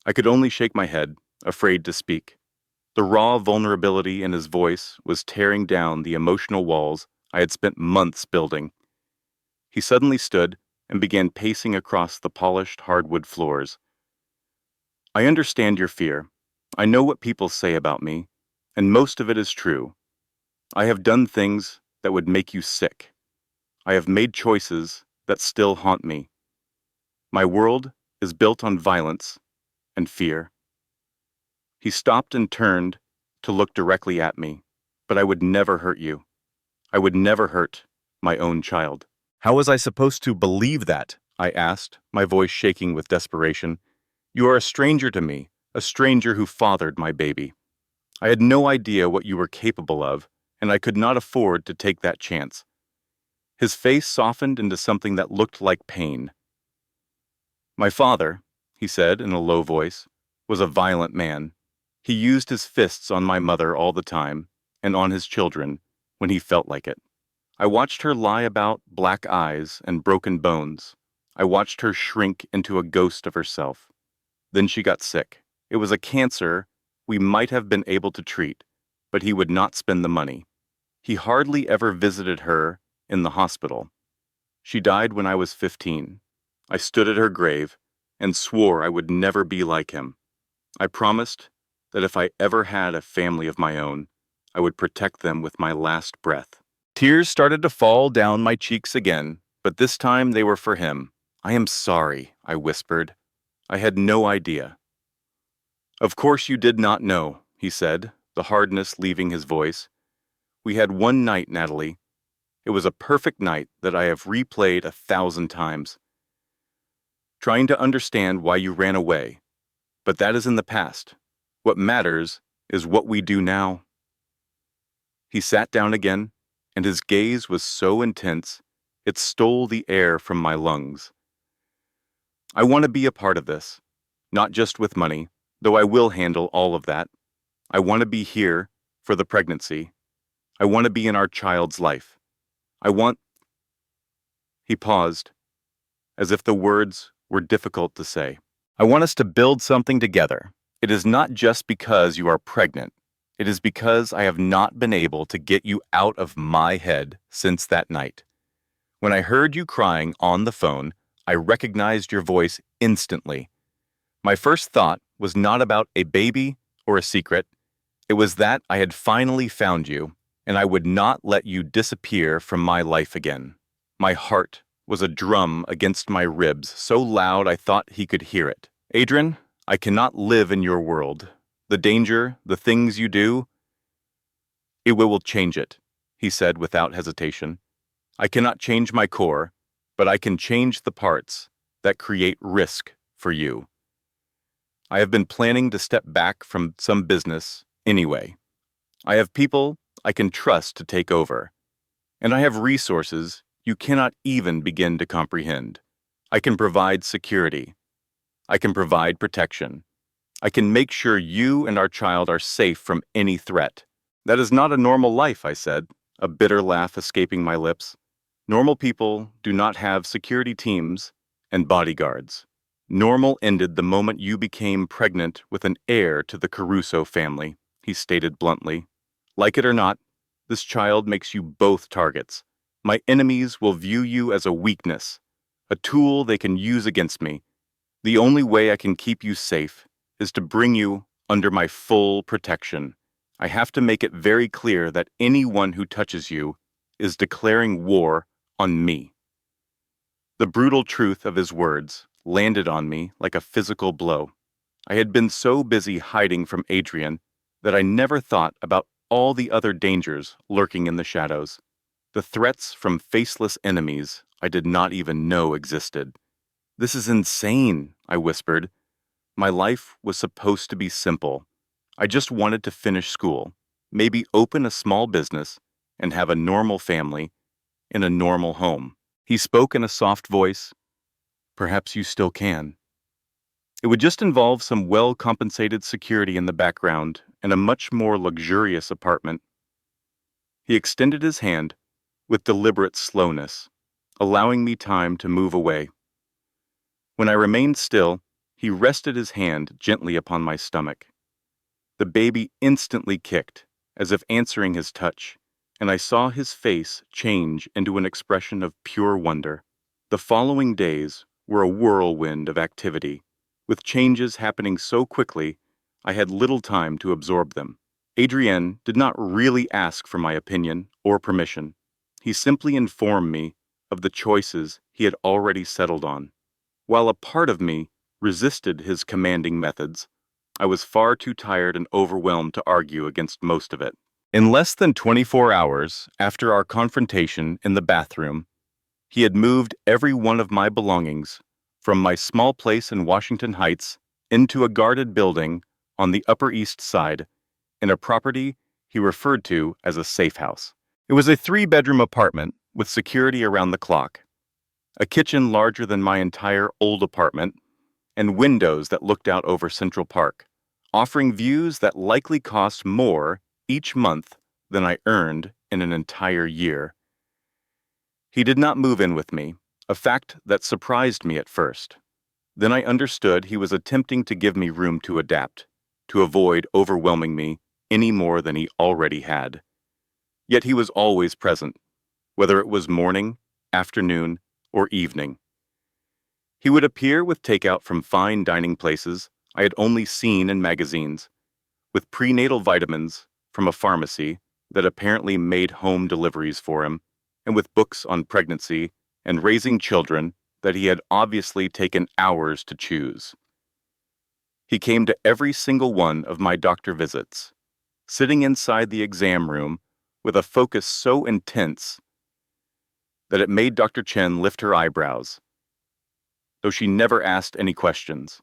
I could only shake my head, afraid to speak. The raw vulnerability in his voice was tearing down the emotional walls I had spent months building. He suddenly stood and began pacing across the polished hardwood floors. "I understand your fear. I know what people say about me, and most of it is true. I have done things that would make you sick. I have made choices that still haunt me. My world is built on violence and fear." He stopped and turned to look directly at me. "But I would never hurt you. I would never hurt my own child." "How was I supposed to believe that?" I asked, my voice shaking with desperation. "You are a stranger to me, a stranger who fathered my baby. I had no idea what you were capable of, and I could not afford to take that chance." His face softened into something that looked like pain. "My father," he said in a low voice, "was a violent man. He used his fists on my mother all the time, and on his children, when he felt like it. I watched her lie about black eyes and broken bones. I watched her shrink into a ghost of herself. Then she got sick. It was a cancer we might have been able to treat, but he would not spend the money. He hardly ever visited her in the hospital. She died when I was 15. I stood at her grave and swore I would never be like him. I promised that if I ever had a family of my own, I would protect them with my last breath." Tears started to fall down my cheeks again, but this time they were for him. "I am sorry," I whispered. "I had no idea." "Of course you did not know," he said, the hardness leaving his voice. "We had one night, Natalie. It was a perfect night that I have replayed 1,000 times. Trying to understand why you ran away. But that is in the past. What matters is what we do now." He sat down again, and his gaze was so intense, it stole the air from my lungs. "I want to be a part of this, not just with money, though I will handle all of that. I want to be here for the pregnancy. I want to be in our child's life. I want—" He paused, as if the words were difficult to say. "I want us to build something together. It is not just because you are pregnant. It is because I have not been able to get you out of my head since that night. When I heard you crying on the phone, I recognized your voice instantly. My first thought was not about a baby or a secret. It was that I had finally found you, and I would not let you disappear from my life again." My heart was a drum against my ribs, so loud I thought he could hear it. "Adrian, I cannot live in your world. The danger, the things you do, it will change it," he said without hesitation. "I cannot change my core, but I can change the parts that create risk for you. I have been planning to step back from some business anyway. I have people I can trust to take over, and I have resources you cannot even begin to comprehend. I can provide security. I can provide protection. I can make sure you and our child are safe from any threat." "That is not a normal life," I said, a bitter laugh escaping my lips. "Normal people do not have security teams and bodyguards. Normal ended the moment you became pregnant with an heir to the Caruso family," he stated bluntly. "Like it or not, this child makes you both targets. My enemies will view you as a weakness, a tool they can use against me. The only way I can keep you safe is to bring you under my full protection. I have to make it very clear that anyone who touches you is declaring war on me." The brutal truth of his words landed on me like a physical blow. I had been so busy hiding from Adrian that I never thought about all the other dangers lurking in the shadows. The threats from faceless enemies I did not even know existed. "This is insane," I whispered. My life was supposed to be simple. I just wanted to finish school, maybe open a small business, and have a normal family in a normal home. He spoke in a soft voice. "Perhaps you still can. It would just involve some well-compensated security in the background and a much more luxurious apartment." He extended his hand with deliberate slowness, allowing me time to move away. When I remained still, he rested his hand gently upon my stomach. The baby instantly kicked, as if answering his touch, and I saw his face change into an expression of pure wonder. The following days were a whirlwind of activity, with changes happening so quickly I had little time to absorb them. Adrienne did not really ask for my opinion or permission. He simply informed me of the choices he had already settled on. While a part of me resisted his commanding methods, I was far too tired and overwhelmed to argue against most of it. In less than 24 hours after our confrontation in the bathroom, he had moved every one of my belongings from my small place in Washington Heights into a guarded building on the Upper East Side in a property he referred to as a safe house. It was a 3-bedroom apartment with security around the clock, a kitchen larger than my entire old apartment, and windows that looked out over Central Park, offering views that likely cost more each month than I earned in an entire year. He did not move in with me, a fact that surprised me at first. Then I understood he was attempting to give me room to adapt, to avoid overwhelming me any more than he already had. Yet he was always present, whether it was morning, afternoon, or evening. He would appear with takeout from fine dining places I had only seen in magazines, with prenatal vitamins from a pharmacy that apparently made home deliveries for him, and with books on pregnancy and raising children that he had obviously taken hours to choose. He came to every single one of my doctor visits, sitting inside the exam room with a focus so intense that it made Dr. Chen lift her eyebrows, though she never asked any questions.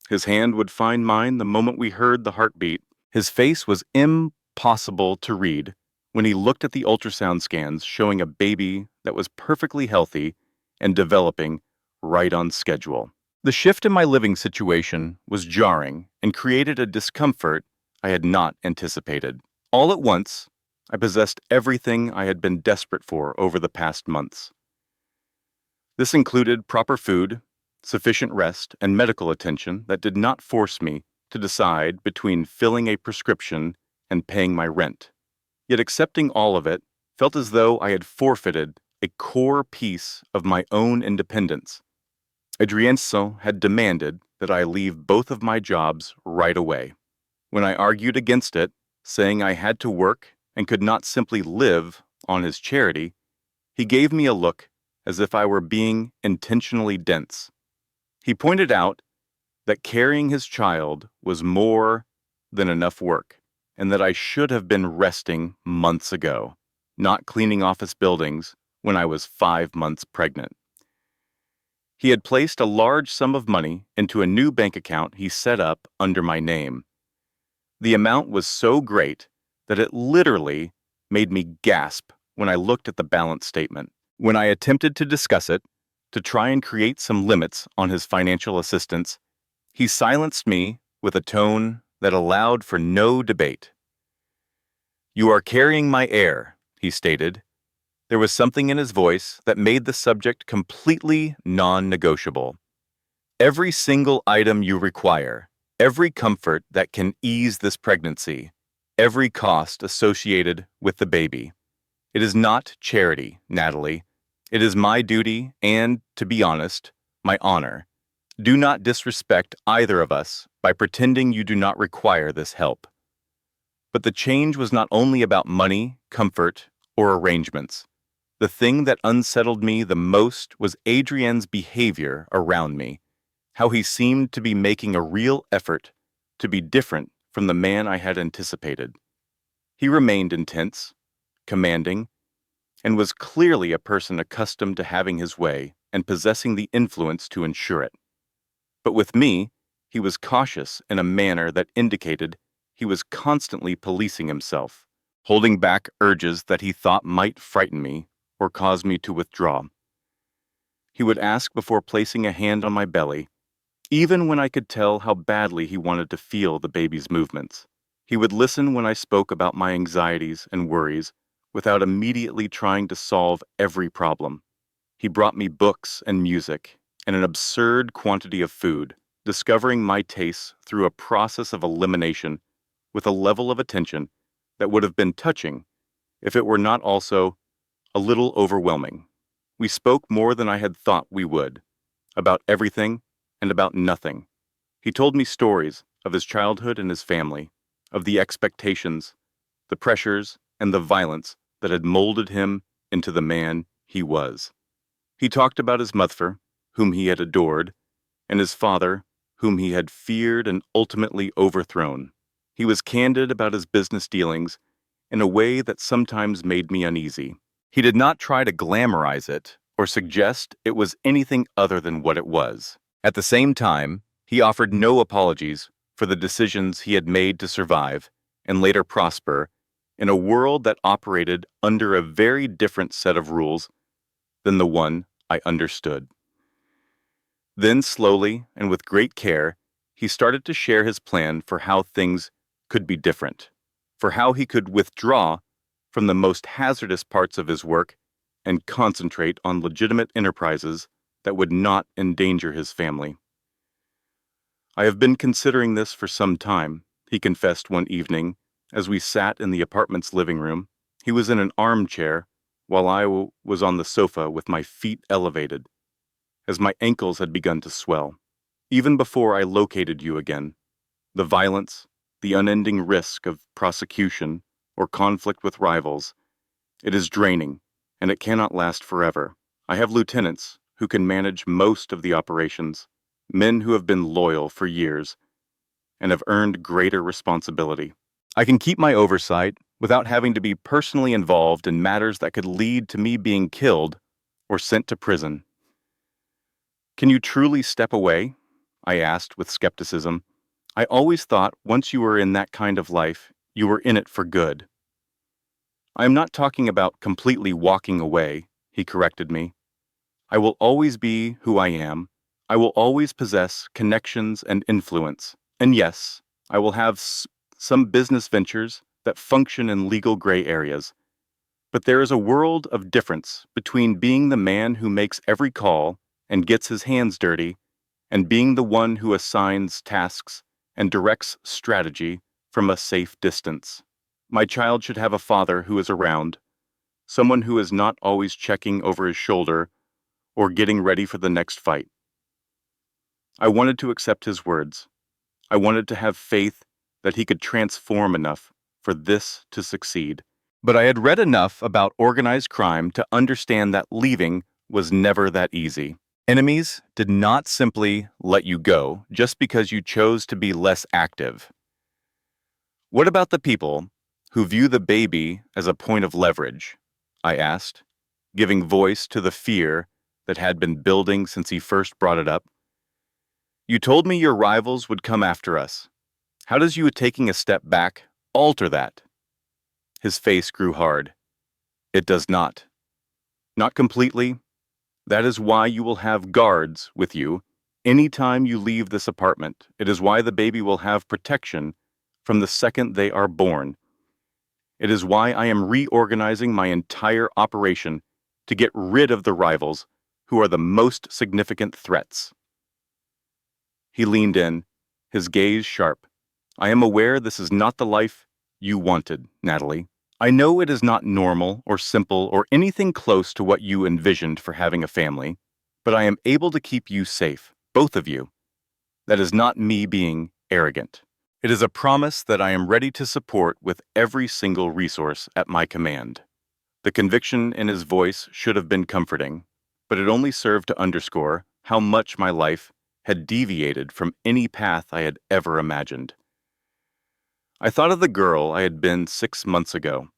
His hand would find mine the moment we heard the heartbeat. His face was impossible to read when he looked at the ultrasound scans showing a baby that was perfectly healthy and developing right on schedule. The shift in my living situation was jarring and created a discomfort I had not anticipated. All at once, I possessed everything I had been desperate for over the past months. This included proper food, sufficient rest, and medical attention that did not force me to decide between filling a prescription and paying my rent. Yet accepting all of it felt as though I had forfeited a core piece of my own independence. Adrienzo had demanded that I leave both of my jobs right away. When I argued against it, saying I had to work and could not simply live on his charity, he gave me a look as if I were being intentionally dense. He pointed out that carrying his child was more than enough work, and that I should have been resting months ago, not cleaning office buildings when I was 5 months pregnant. He had placed a large sum of money into a new bank account he set up under my name. The amount was so great that it literally made me gasp when I looked at the balance statement. When I attempted to discuss it, to try and create some limits on his financial assistance, he silenced me with a tone that allowed for no debate. "You are carrying my heir," he stated. There was something in his voice that made the subject completely non-negotiable. "Every single item you require, every comfort that can ease this pregnancy, every cost associated with the baby. It is not charity, Natalie. It is my duty and, to be honest, my honor. Do not disrespect either of us by pretending you do not require this help." But the change was not only about money, comfort, or arrangements. The thing that unsettled me the most was Adrien's behavior around me, how he seemed to be making a real effort to be different from the man I had anticipated. He remained intense, commanding, and was clearly a person accustomed to having his way and possessing the influence to ensure it. But with me, he was cautious in a manner that indicated he was constantly policing himself, holding back urges that he thought might frighten me or cause me to withdraw. He would ask before placing a hand on my belly, even when I could tell how badly he wanted to feel the baby's movements. He would listen when I spoke about my anxieties and worries without immediately trying to solve every problem. He brought me books and music and an absurd quantity of food, discovering my tastes through a process of elimination with a level of attention that would have been touching if it were not also a little overwhelming. We spoke more than I had thought we would, about everything and about nothing. He told me stories of his childhood and his family, of the expectations, the pressures, and the violence that had molded him into the man he was. He talked about his mother, whom he had adored, and his father, whom he had feared and ultimately overthrown. He was candid about his business dealings in a way that sometimes made me uneasy. He did not try to glamorize it or suggest it was anything other than what it was. At the same time, he offered no apologies for the decisions he had made to survive and later prosper in a world that operated under a very different set of rules than the one I understood. Then slowly and with great care, he started to share his plan for how things could be different, for how he could withdraw from the most hazardous parts of his work and concentrate on legitimate enterprises that would not endanger his family. "I have been considering this for some time," he confessed one evening as we sat in the apartment's living room. He was in an armchair while I was on the sofa with my feet elevated, as my ankles had begun to swell. "Even before I located you again, the violence, the unending risk of prosecution or conflict with rivals, it is draining, and it cannot last forever. I have lieutenants who can manage most of the operations, men who have been loyal for years and have earned greater responsibility. I can keep my oversight without having to be personally involved in matters that could lead to me being killed or sent to prison. Can you truly step away? I asked with skepticism. I always thought once you were in that kind of life, you were in it for good. I am not talking about completely walking away, he corrected me. I will always be who I am. I will always possess connections and influence. And yes, I will have some business ventures that function in legal gray areas. But there is a world of difference between being the man who makes every call and gets his hands dirty and being the one who assigns tasks and directs strategy from a safe distance. My child should have a father who is around, someone who is not always checking over his shoulder or getting ready for the next fight. I wanted to accept his words. I wanted to have faith that he could transform enough for this to succeed. But I had read enough about organized crime to understand that leaving was never that easy. Enemies did not simply let you go just because you chose to be less active. What about the people who view the baby as a point of leverage? I asked, giving voice to the fear that had been building since he first brought it up. You told me your rivals would come after us. How does you taking a step back alter that? His face grew hard. It does not. Not completely. That is why you will have guards with you any time you leave this apartment. It is why the baby will have protection from the second they are born. It is why I am reorganizing my entire operation to get rid of the rivals who are the most significant threats. He leaned in, his gaze sharp. I am aware this is not the life you wanted, Natalie. I know it is not normal or simple or anything close to what you envisioned for having a family, but I am able to keep you safe, both of you. That is not me being arrogant. It is a promise that I am ready to support with every single resource at my command. The conviction in his voice should have been comforting, but it only served to underscore how much my life had deviated from any path I had ever imagined. I thought of the girl I had been 6 months ago,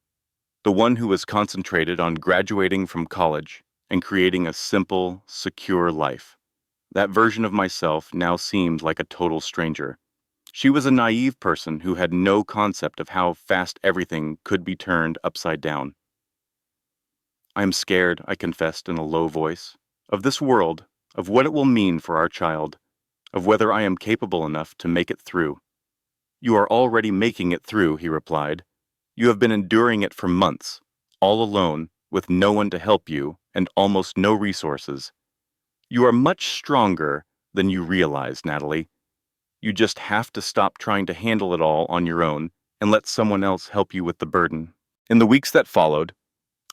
the one who was concentrated on graduating from college and creating a simple, secure life. That version of myself now seemed like a total stranger. She was a naive person who had no concept of how fast everything could be turned upside down. I am scared, I confessed in a low voice, of this world, of what it will mean for our child, of whether I am capable enough to make it through. You are already making it through, he replied. You have been enduring it for months, all alone, with no one to help you and almost no resources. You are much stronger than you realize, Natalie. You just have to stop trying to handle it all on your own and let someone else help you with the burden. In the weeks that followed,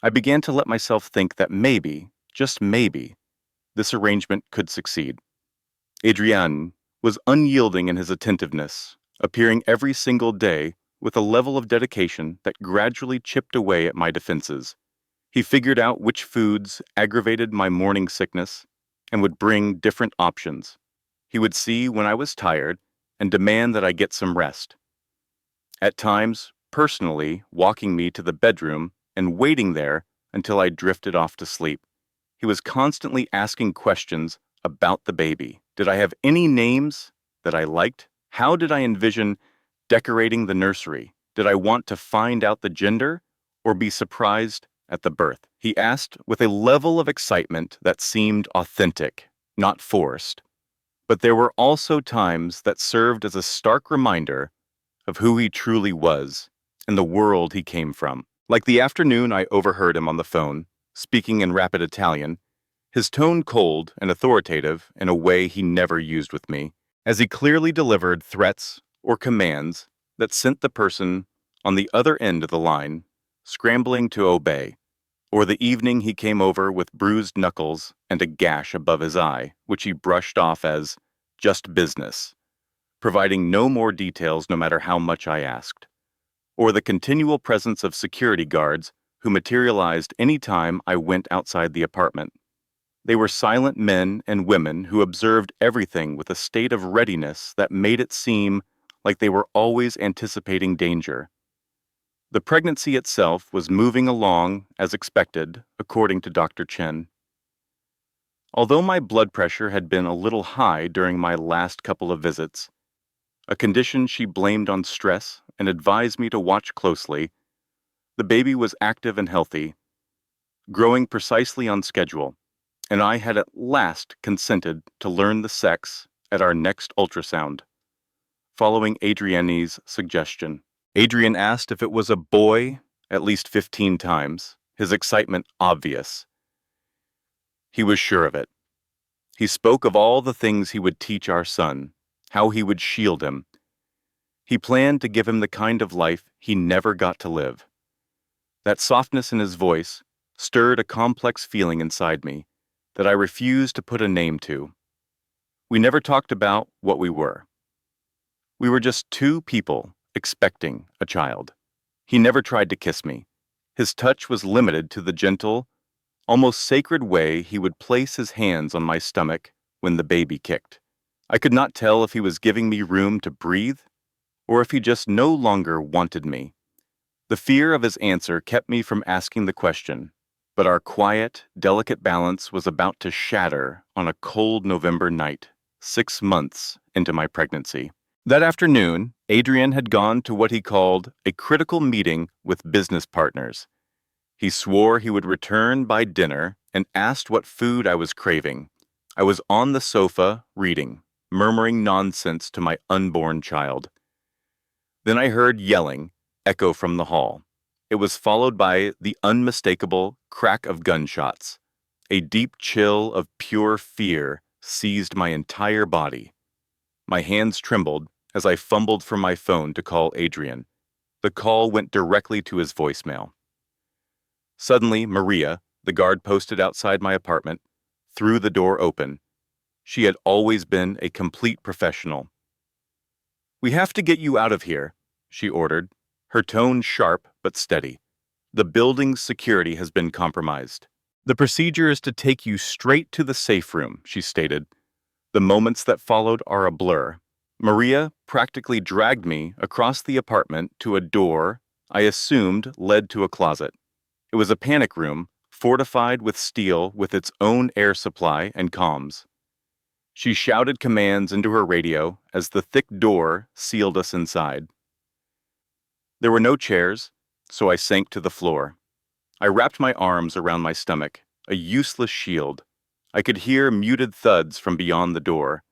I began to let myself think that maybe, just maybe, this arrangement could succeed. Adrian was unyielding in his attentiveness, appearing every single day with a level of dedication that gradually chipped away at my defenses. He figured out which foods aggravated my morning sickness and would bring different options. He would see when I was tired and demand that I get some rest. At times, personally, walking me to the bedroom and waiting there until I drifted off to sleep. He was constantly asking questions about the baby. Did I have any names that I liked? How did I envision decorating the nursery? Did I want to find out the gender or be surprised at the birth? He asked with a level of excitement that seemed authentic, not forced. But there were also times that served as a stark reminder of who he truly was and the world he came from. Like the afternoon I overheard him on the phone, speaking in rapid Italian, his tone cold and authoritative in a way he never used with me, as he clearly delivered threats or commands that sent the person on the other end of the line scrambling to obey. Or the evening he came over with bruised knuckles and a gash above his eye, which he brushed off as just business, providing no more details no matter how much I asked. Or the continual presence of security guards who materialized any time I went outside the apartment. They were silent men and women who observed everything with a state of readiness that made it seem like they were always anticipating danger. The pregnancy itself was moving along as expected, according to Dr. Chen. Although my blood pressure had been a little high during my last couple of visits, a condition she blamed on stress and advised me to watch closely, the baby was active and healthy, growing precisely on schedule, and I had at last consented to learn the sex at our next ultrasound, following Adrienne's suggestion. Adrian asked if it was a boy at least 15 times, his excitement obvious. He was sure of it. He spoke of all the things he would teach our son, how he would shield him. He planned to give him the kind of life he never got to live. That softness in his voice stirred a complex feeling inside me that I refused to put a name to. We never talked about what we were. We were just two people expecting a child. He never tried to kiss me. His touch was limited to the gentle, almost sacred way he would place his hands on my stomach when the baby kicked. I could not tell if he was giving me room to breathe or if he just no longer wanted me. The fear of his answer kept me from asking the question, but our quiet, delicate balance was about to shatter on a cold November night, 6 months into my pregnancy. That afternoon, Adrian had gone to what he called a critical meeting with business partners. He swore he would return by dinner and asked what food I was craving. I was on the sofa, reading, murmuring nonsense to my unborn child. Then I heard yelling echo from the hall. It was followed by the unmistakable crack of gunshots. A deep chill of pure fear seized my entire body. My hands trembled as I fumbled for my phone to call Adrian. The call went directly to his voicemail. Suddenly, Maria, the guard posted outside my apartment, threw the door open. She had always been a complete professional. "We have to get you out of here," she ordered, her tone sharp but steady. "The building's security has been compromised. The procedure is to take you straight to the safe room," she stated. The moments that followed are a blur. Maria practically dragged me across the apartment to a door I assumed led to a closet. It was a panic room, fortified with steel with its own air supply and comms. She shouted commands into her radio as the thick door sealed us inside. There were no chairs, so I sank to the floor. I wrapped my arms around my stomach, a useless shield. I could hear muted thuds from beyond the door.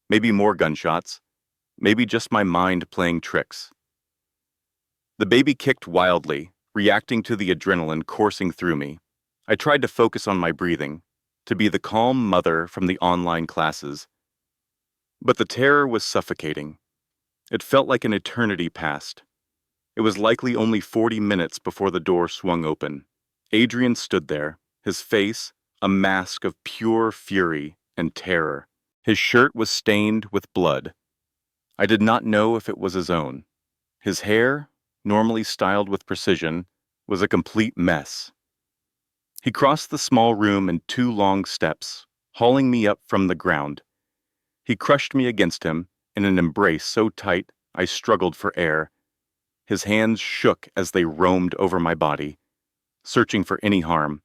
Maybe more gunshots, maybe just my mind playing tricks. The baby kicked wildly, reacting to the adrenaline coursing through me. I tried to focus on my breathing, to be the calm mother from the online classes. But the terror was suffocating. It felt like an eternity passed. It was likely only 40 minutes before the door swung open. Adrian stood there, his face a mask of pure fury and terror. His shirt was stained with blood. I did not know if it was his own. His hair, normally styled with precision, was a complete mess. He crossed the small room in 2 long steps, hauling me up from the ground. He crushed me against him in an embrace so tight I struggled for air. His hands shook as they roamed over my body, searching for any harm.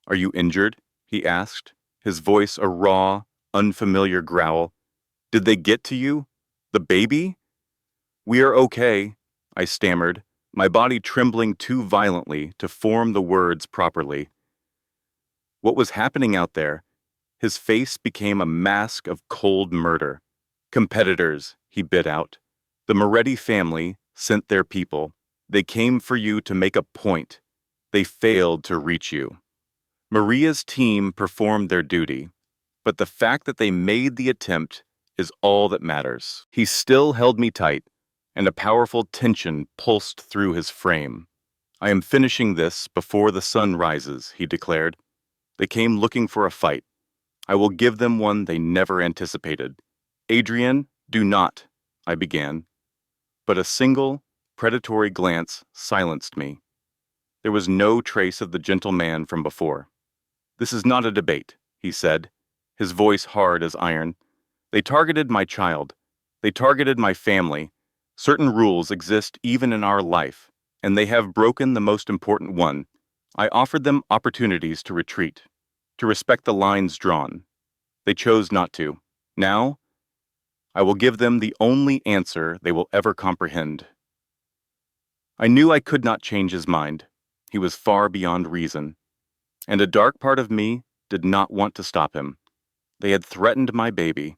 "Are you injured?" he asked, his voice a raw, unfamiliar growl. "Did they get to you? The baby?" "We are okay," I stammered, my body trembling too violently to form the words properly. What was happening out there? His face became a mask of cold murder. "Competitors," he bit out. "The Moretti family sent their people. They came for you to make a point. They failed to reach you. Maria's team performed their duty, but the fact that they made the attempt is all that matters." He still held me tight, and a powerful tension pulsed through his frame. "I am finishing this before the sun rises," he declared. "They came looking for a fight. I will give them one they never anticipated." "Adrian, do not," I began. But a single, predatory glance silenced me. There was no trace of the gentle man from before. "This is not a debate," he said, his voice hard as iron. "They targeted my child. They targeted my family. Certain rules exist even in our life, and they have broken the most important one. I offered them opportunities to retreat, to respect the lines drawn. They chose not to. Now, I will give them the only answer they will ever comprehend. I knew I could not change his mind. He was far beyond reason, and a dark part of me did not want to stop him. They had threatened my baby.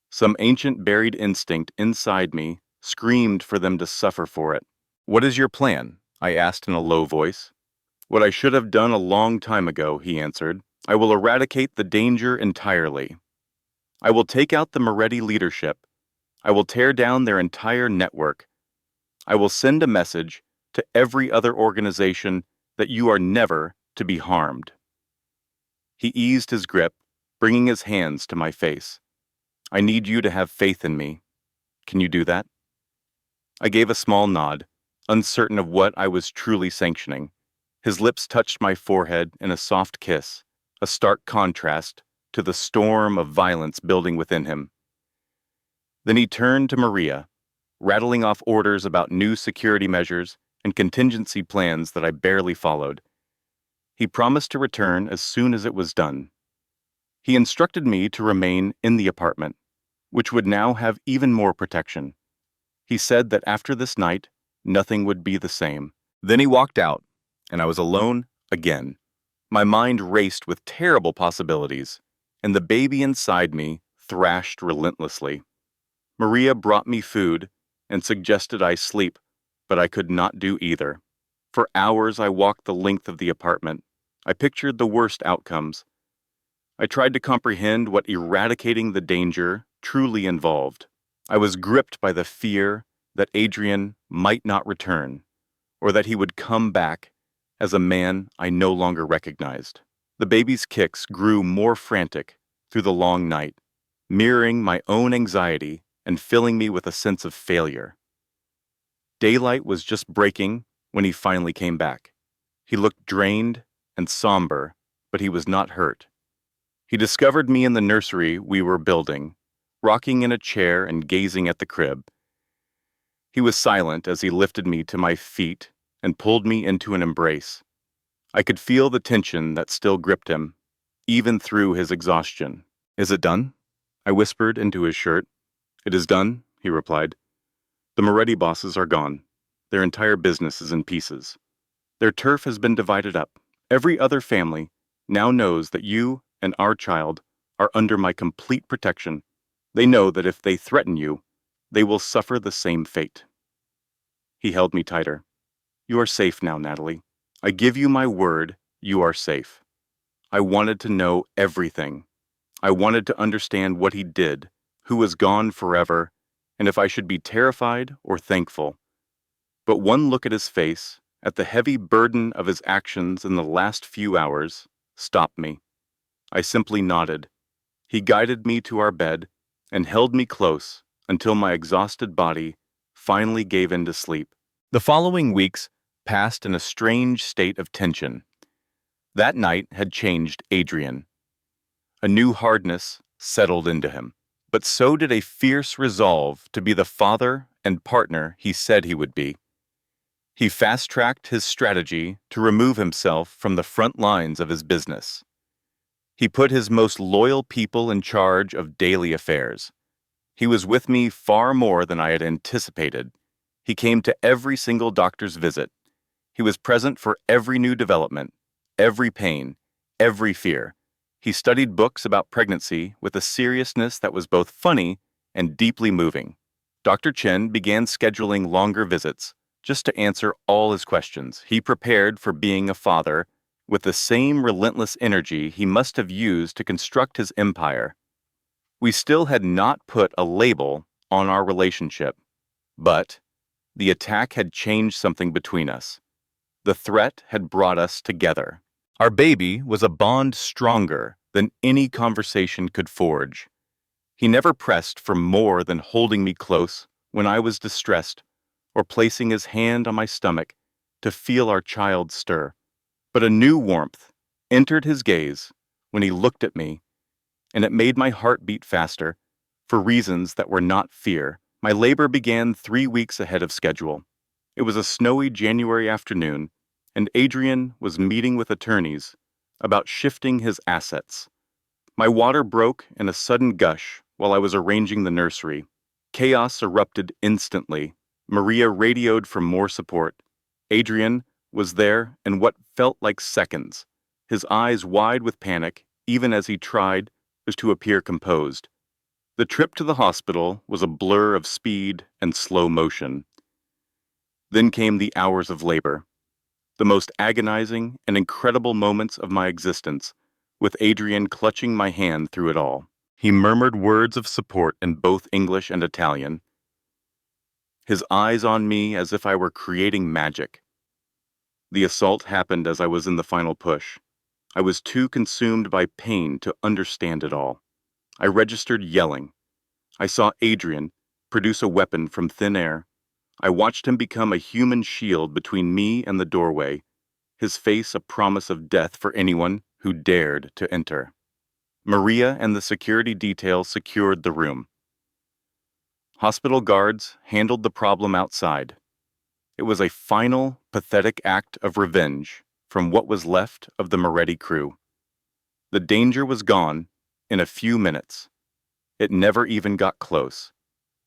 Some ancient buried instinct inside me screamed for them to suffer for it. "What is your plan?" I asked in a low voice. "What I should have done a long time ago," he answered. "I will eradicate the danger entirely. I will take out the Moretti leadership. I will tear down their entire network. I will send a message to every other organization that you are never to be harmed." He eased his grip, bringing his hands to my face. "I need you to have faith in me. Can you do that?" I gave a small nod, uncertain of what I was truly sanctioning. His lips touched my forehead in a soft kiss, a stark contrast to the storm of violence building within him. Then he turned to Maria, rattling off orders about new security measures and contingency plans that I barely followed. He promised to return as soon as it was done. He instructed me to remain in the apartment, which would now have even more protection. He said that after this night, nothing would be the same. Then he walked out, and I was alone again. My mind raced with terrible possibilities, and the baby inside me thrashed relentlessly. Maria brought me food and suggested I sleep, but I could not do either. For hours I walked the length of the apartment. I pictured the worst outcomes. I tried to comprehend what eradicating the danger truly involved. I was gripped by the fear that Adrian might not return, or that he would come back as a man I no longer recognized. The baby's kicks grew more frantic through the long night, mirroring my own anxiety and filling me with a sense of failure. Daylight was just breaking when he finally came back. He looked drained and somber, but he was not hurt. He discovered me in the nursery we were building, rocking in a chair and gazing at the crib. He was silent as he lifted me to my feet and pulled me into an embrace. I could feel the tension that still gripped him, even through his exhaustion. "Is it done?" I whispered into his shirt. "It is done," he replied. "The Moretti bosses are gone. Their entire business is in pieces. Their turf has been divided up. Every other family now knows that you and our child are under my complete protection. They know that if they threaten you, they will suffer the same fate." He held me tighter. "You are safe now, Natalie. I give you my word, you are safe." I wanted to know everything. I wanted to understand what he did, who was gone forever, and if I should be terrified or thankful. But one look at his face, at the heavy burden of his actions in the last few hours, stopped me. I simply nodded. He guided me to our bed and held me close until my exhausted body finally gave in to sleep. The following weeks passed in a strange state of tension. That night had changed Adrian. A new hardness settled into him, but so did a fierce resolve to be the father and partner he said he would be. He fast-tracked his strategy to remove himself from the front lines of his business. He put his most loyal people in charge of daily affairs. He was with me far more than I had anticipated. He came to every single doctor's visit. He was present for every new development, every pain, every fear. He studied books about pregnancy with a seriousness that was both funny and deeply moving. Dr. Chen began scheduling longer visits just to answer all his questions. He prepared for being a father with the same relentless energy he must have used to construct his empire. We still had not put a label on our relationship, but the attack had changed something between us. The threat had brought us together. Our baby was a bond stronger than any conversation could forge. He never pressed for more than holding me close when I was distressed, or placing his hand on my stomach to feel our child stir. But a new warmth entered his gaze when he looked at me, and it made my heart beat faster. For reasons that were not fear, my labor began 3 weeks ahead of schedule. It was a snowy January afternoon, and Adrian was meeting with attorneys about shifting his assets. My water broke in a sudden gush while I was arranging the nursery. Chaos erupted instantly. Maria radioed for more support. Adrian was there in what felt like seconds, his eyes wide with panic, even as he tried to appear composed. The trip to the hospital was a blur of speed and slow motion. Then came the hours of labor, the most agonizing and incredible moments of my existence, with Adrian clutching my hand through it all. He murmured words of support in both English and Italian, his eyes on me as if I were creating magic. The assault happened as I was in the final push. I was too consumed by pain to understand it all. I registered yelling. I saw Adrian produce a weapon from thin air. I watched him become a human shield between me and the doorway, his face a promise of death for anyone who dared to enter. Maria and the security detail secured the room. Hospital guards handled the problem outside. It was a final, pathetic act of revenge from what was left of the Moretti crew. The danger was gone in a few minutes. It never even got close.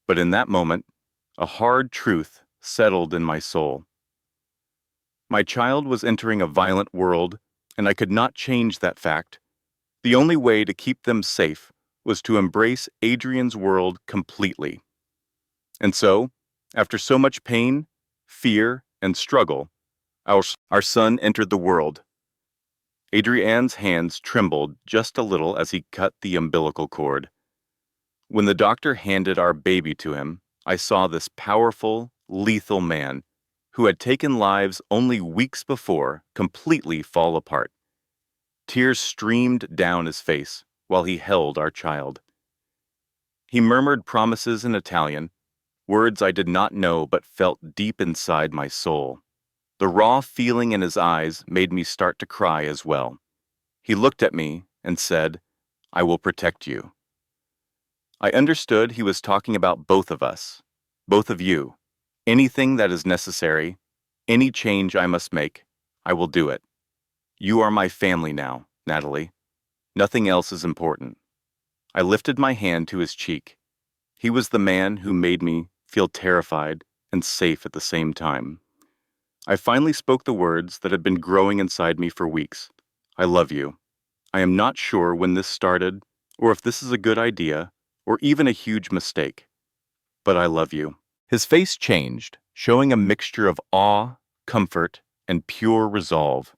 But in that moment, a hard truth settled in my soul. My child was entering a violent world, and I could not change that fact. The only way to keep them safe was to embrace Adrian's world completely. And so, after so much pain, fear, and struggle, our son entered the world. Adrian's hands trembled just a little as he cut the umbilical cord. When the doctor handed our baby to him, I saw this powerful, lethal man who had taken lives only weeks before completely fall apart. Tears streamed down his face while he held our child. He murmured promises in Italian, words I did not know but felt deep inside my soul. The raw feeling in his eyes made me start to cry as well. He looked at me and said, "I will protect you." I understood he was talking about both of us, both of you. Anything that is necessary, any change I must make, I will do it. You are my family now, Natalie. Nothing else is important. I lifted my hand to his cheek. He was the man who made me feel terrified and safe at the same time. I finally spoke the words that had been growing inside me for weeks. I love you. I am not sure when this started, or if this is a good idea, or even a huge mistake. But I love you. His face changed, showing a mixture of awe, comfort, and pure resolve.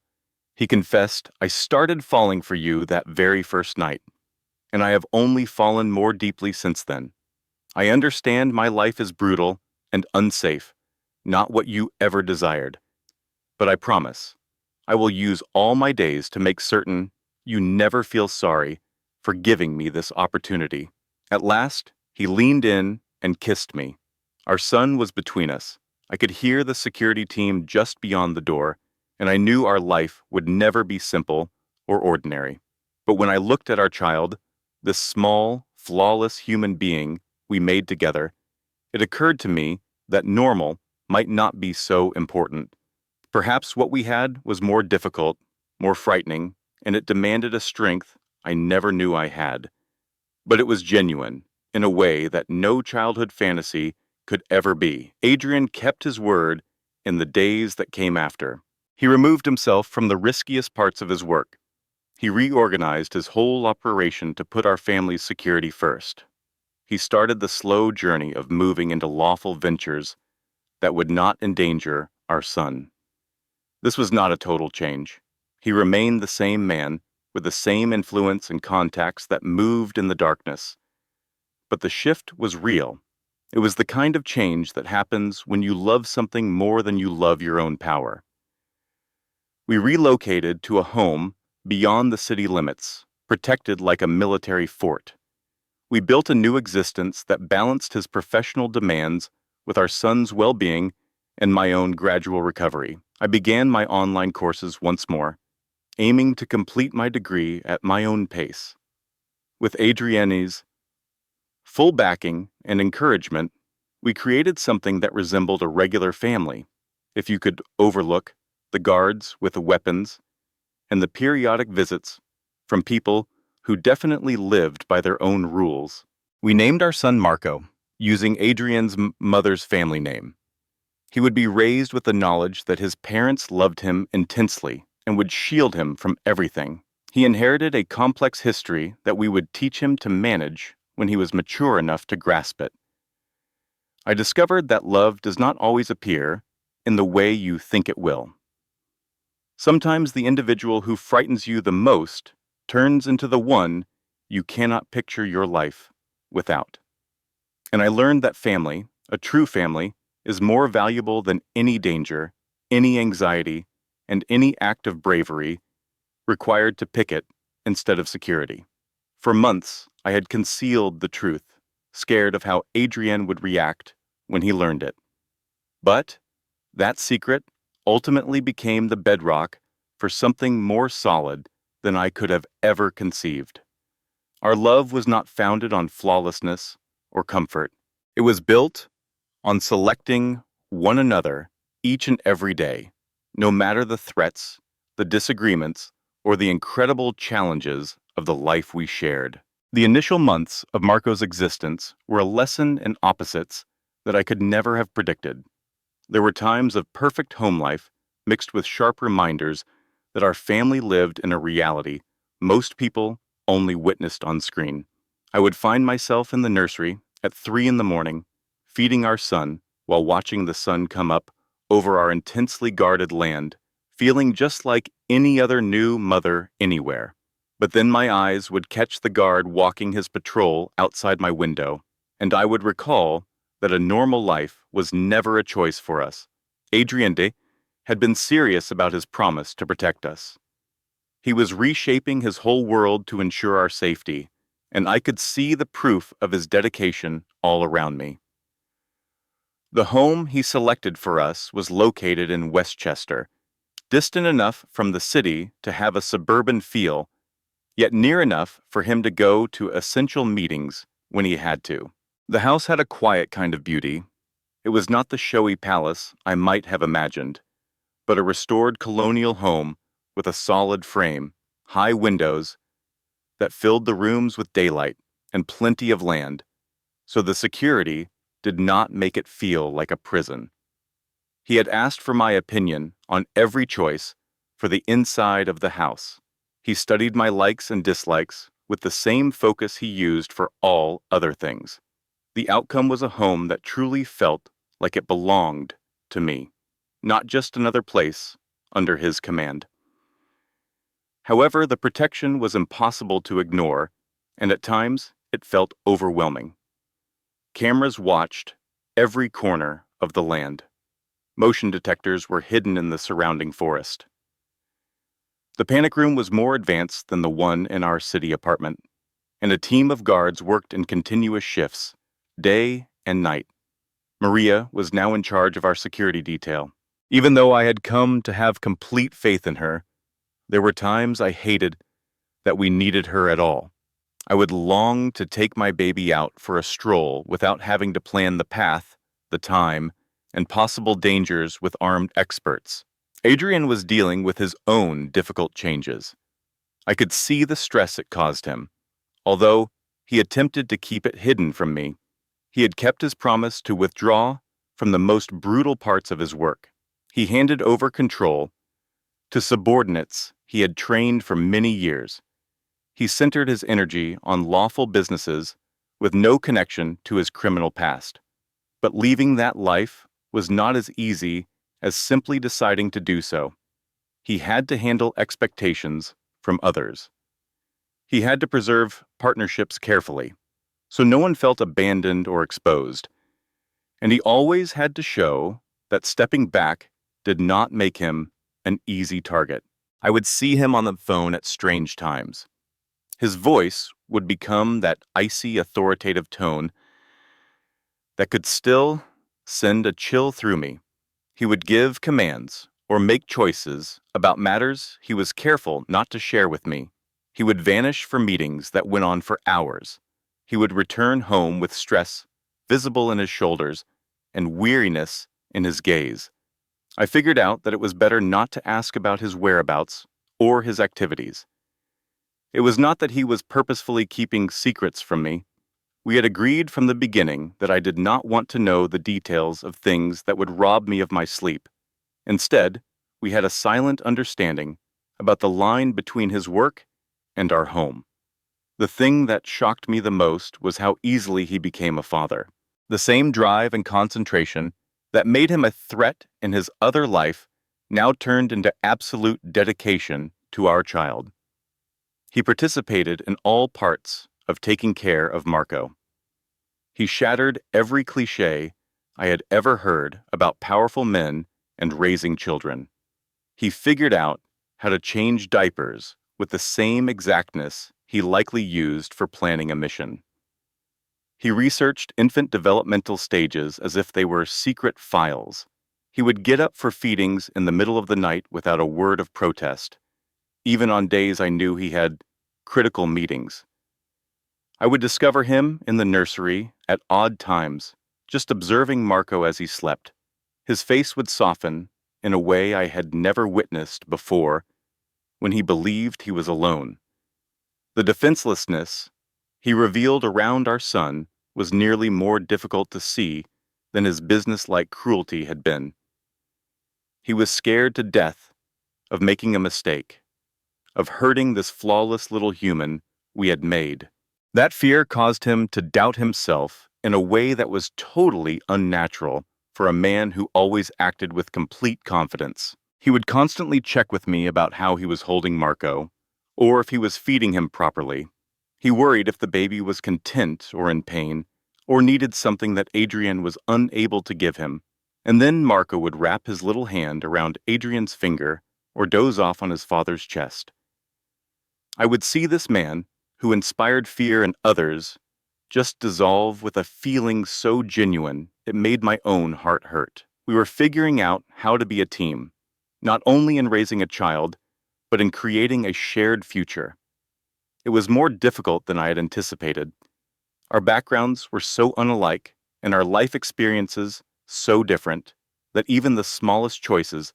He confessed, "I started falling for you that very first night, and I have only fallen more deeply since then. I understand my life is brutal and unsafe, not what you ever desired. But I promise, I will use all my days to make certain you never feel sorry for giving me this opportunity." At last, he leaned in and kissed me. Our son was between us. I could hear the security team just beyond the door, and I knew our life would never be simple or ordinary. But when I looked at our child, this small, flawless human being we made together, it occurred to me that normal might not be so important. Perhaps what we had was more difficult, more frightening, and it demanded a strength I never knew I had. But it was genuine, in a way that no childhood fantasy could ever be. Adrian kept his word in the days that came after. He removed himself from the riskiest parts of his work. He reorganized his whole operation to put our family's security first. He started the slow journey of moving into lawful ventures that would not endanger our son. This was not a total change. He remained the same man, with the same influence and contacts that moved in the darkness. But the shift was real. It was the kind of change that happens when you love something more than you love your own power. We relocated to a home beyond the city limits, protected like a military fort. We built a new existence that balanced his professional demands with our son's well-being and my own gradual recovery. I began my online courses once more, aiming to complete my degree at my own pace. With Adriani's full backing and encouragement, we created something that resembled a regular family, if you could overlook the guards with the weapons and the periodic visits from people who definitely lived by their own rules. We named our son Marco, using Adrian's mother's family name. He would be raised with the knowledge that his parents loved him intensely and would shield him from everything. He inherited a complex history that we would teach him to manage when he was mature enough to grasp it. I discovered that love does not always appear in the way you think it will. Sometimes the individual who frightens you the most turns into the one you cannot picture your life without. And I learned that family, a true family, is more valuable than any danger, any anxiety, and any act of bravery required to pick it instead of security. For months, I had concealed the truth, scared of how Adrian would react when he learned it. But that secret ultimately became the bedrock for something more solid than I could have ever conceived. Our love was not founded on flawlessness or comfort. It was built on selecting one another each and every day, no matter the threats, the disagreements, or the incredible challenges of the life we shared. The initial months of Marco's existence were a lesson in opposites that I could never have predicted. There were times of perfect home life mixed with sharp reminders that our family lived in a reality most people only witnessed on screen. I would find myself in the nursery at 3 in the morning, feeding our son while watching the sun come up over our intensely guarded land, feeling just like any other new mother anywhere. But then my eyes would catch the guard walking his patrol outside my window, and I would recall that a normal life was never a choice for us. Adrien had been serious about his promise to protect us. He was reshaping his whole world to ensure our safety, and I could see the proof of his dedication all around me. The home he selected for us was located in Westchester, distant enough from the city to have a suburban feel, yet near enough for him to go to essential meetings when he had to. The house had a quiet kind of beauty. It was not the showy palace I might have imagined, but a restored colonial home with a solid frame, high windows that filled the rooms with daylight, and plenty of land, so the security did not make it feel like a prison. He had asked for my opinion on every choice for the inside of the house. He studied my likes and dislikes with the same focus he used for all other things. The outcome was a home that truly felt like it belonged to me, not just another place under his command. However, the protection was impossible to ignore, and at times it felt overwhelming. Cameras watched every corner of the land. Motion detectors were hidden in the surrounding forest. The panic room was more advanced than the one in our city apartment, and a team of guards worked in continuous shifts, day and night. Maria was now in charge of our security detail. Even though I had come to have complete faith in her, there were times I hated that we needed her at all. I would long to take my baby out for a stroll without having to plan the path, the time, and possible dangers with armed experts. Adrian was dealing with his own difficult changes. I could see the stress it caused him. Although he attempted to keep it hidden from me, he had kept his promise to withdraw from the most brutal parts of his work. He handed over control to subordinates he had trained for many years. He centered his energy on lawful businesses with no connection to his criminal past. But leaving that life was not as easy as simply deciding to do so. He had to handle expectations from others. He had to preserve partnerships carefully, so no one felt abandoned or exposed. And he always had to show that stepping back did not make him an easy target. I would see him on the phone at strange times. His voice would become that icy, authoritative tone that could still send a chill through me. He would give commands or make choices about matters he was careful not to share with me. He would vanish for meetings that went on for hours. He would return home with stress visible in his shoulders and weariness in his gaze. I figured out that it was better not to ask about his whereabouts or his activities. It was not that he was purposefully keeping secrets from me. We had agreed from the beginning that I did not want to know the details of things that would rob me of my sleep. Instead, we had a silent understanding about the line between his work and our home. The thing that shocked me the most was how easily he became a father. The same drive and concentration that made him a threat in his other life now turned into absolute dedication to our child. He participated in all parts of taking care of Marco. He shattered every cliché I had ever heard about powerful men and raising children. He figured out how to change diapers with the same exactness he likely used for planning a mission. He researched infant developmental stages as if they were secret files. He would get up for feedings in the middle of the night without a word of protest, even on days I knew he had critical meetings. I would discover him in the nursery at odd times, just observing Marco as he slept. His face would soften in a way I had never witnessed before when he believed he was alone. The defenselessness he revealed around our son was nearly more difficult to see than his business-like cruelty had been. He was scared to death of making a mistake, of hurting this flawless little human we had made. That fear caused him to doubt himself in a way that was totally unnatural for a man who always acted with complete confidence. He would constantly check with me about how he was holding Marco, or if he was feeding him properly. He worried if the baby was content or in pain, or needed something that Adrian was unable to give him. And then Marco would wrap his little hand around Adrian's finger or doze off on his father's chest. I would see this man, who inspired fear in others, just dissolve with a feeling so genuine it made my own heart hurt. We were figuring out how to be a team, not only in raising a child, but in creating a shared future. It was more difficult than I had anticipated. Our backgrounds were so unalike, and our life experiences so different, that even the smallest choices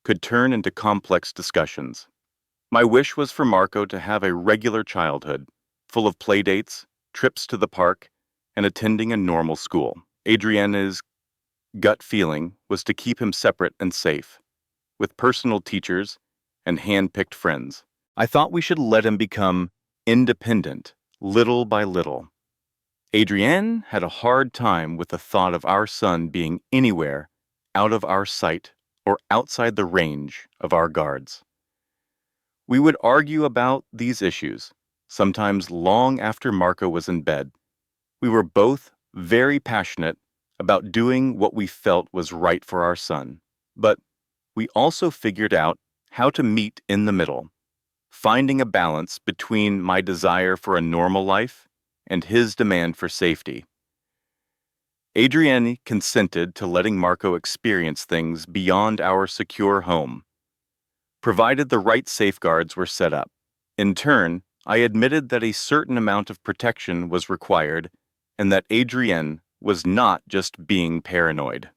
could turn into complex discussions. My wish was for Marco to have a regular childhood, full of playdates, trips to the park, and attending a normal school. Adriana's gut feeling was to keep him separate and safe, with personal teachers and hand-picked friends. I thought we should let him become independent, little by little. Adrienne had a hard time with the thought of our son being anywhere out of our sight or outside the range of our guards. We would argue about these issues, sometimes long after Marco was in bed. We were both very passionate about doing what we felt was right for our son, but we also figured out how to meet in the middle, finding a balance between my desire for a normal life and his demand for safety. Adrienne consented to letting Marco experience things beyond our secure home, provided the right safeguards were set up. In turn, I admitted that a certain amount of protection was required and that Adrienne was not just being paranoid.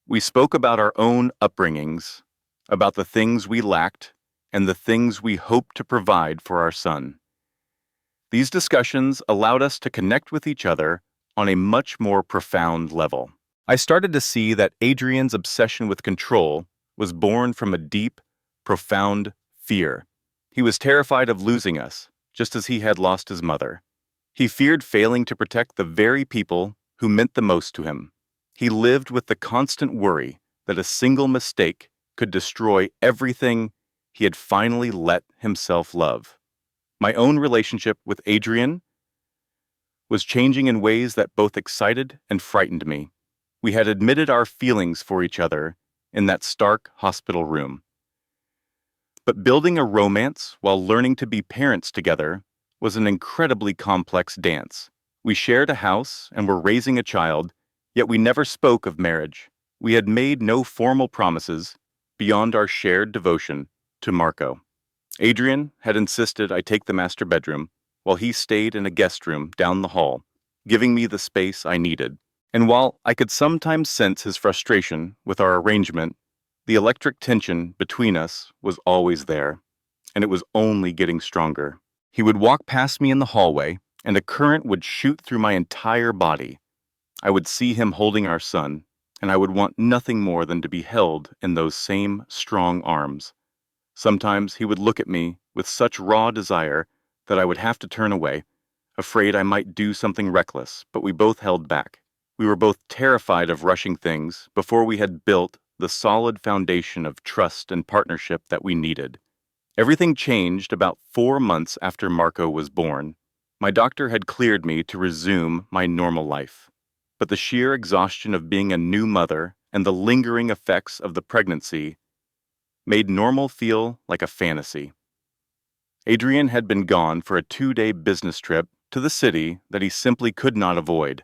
We spoke about our own upbringings, about the things we lacked, and the things we hoped to provide for our son. These discussions allowed us to connect with each other on a much more profound level. I started to see that Adrian's obsession with control was born from a deep, profound fear. He was terrified of losing us, just as he had lost his mother. He feared failing to protect the very people who meant the most to him. He lived with the constant worry that a single mistake could destroy everything he had finally let himself love. My own relationship with Adrian was changing in ways that both excited and frightened me. We had admitted our feelings for each other in that stark hospital room. But building a romance while learning to be parents together was an incredibly complex dance. We shared a house and were raising a child, yet we never spoke of marriage. We had made no formal promises beyond our shared devotion to Marco. Adrian had insisted I take the master bedroom, while he stayed in a guest room down the hall, giving me the space I needed. And while I could sometimes sense his frustration with our arrangement, the electric tension between us was always there, and it was only getting stronger. He would walk past me in the hallway, and a current would shoot through my entire body. I would see him holding our son, and I would want nothing more than to be held in those same strong arms. Sometimes he would look at me with such raw desire that I would have to turn away, afraid I might do something reckless, but we both held back. We were both terrified of rushing things before we had built the solid foundation of trust and partnership that we needed. Everything changed about 4 months after Marco was born. My doctor had cleared me to resume my normal life, but the sheer exhaustion of being a new mother and the lingering effects of the pregnancy made normal feel like a fantasy. Adrian had been gone for a 2-day business trip to the city that he simply could not avoid.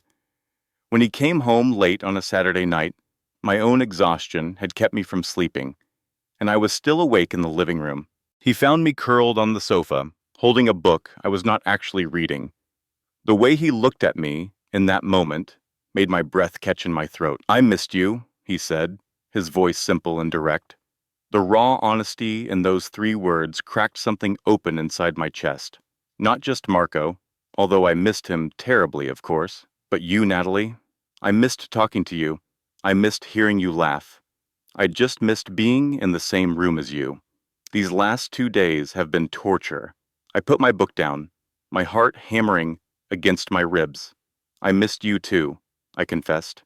When he came home late on a Saturday night, my own exhaustion had kept me from sleeping, and I was still awake in the living room. He found me curled on the sofa, holding a book I was not actually reading. The way he looked at me in that moment made my breath catch in my throat. "I missed you," he said, his voice simple and direct. The raw honesty in those 3 words cracked something open inside my chest. Not just Marco, although I missed him terribly, of course, but you, Natalie. I missed talking to you. I missed hearing you laugh. I just missed being in the same room as you. These last 2 days have been torture. I put my book down, my heart hammering against my ribs. I missed you too, I confessed.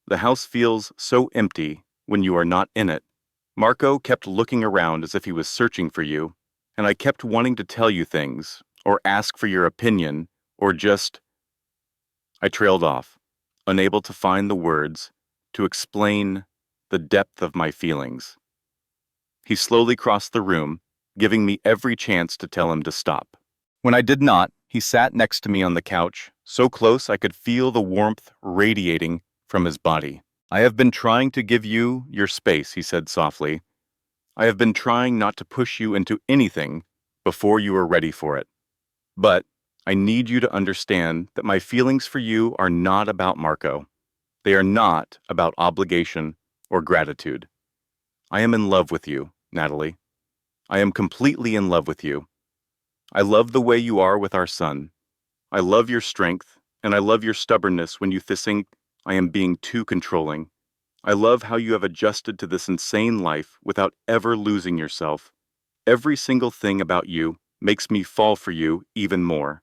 The house feels so empty when you are not in it. Marco kept looking around as if he was searching for you, and I kept wanting to tell you things, or ask for your opinion, or just... I trailed off, unable to find the words to explain the depth of my feelings. He slowly crossed the room, giving me every chance to tell him to stop. When I did not, he sat next to me on the couch, so close I could feel the warmth radiating from his body. "I have been trying to give you your space," he said softly. "I have been trying not to push you into anything before you are ready for it. But I need you to understand that my feelings for you are not about Marco. They are not about obligation or gratitude. I am in love with you, Natalie. I am completely in love with you. I love the way you are with our son. I love your strength, and I love your stubbornness when you think I am being too controlling. I love how you have adjusted to this insane life without ever losing yourself. Every single thing about you makes me fall for you even more."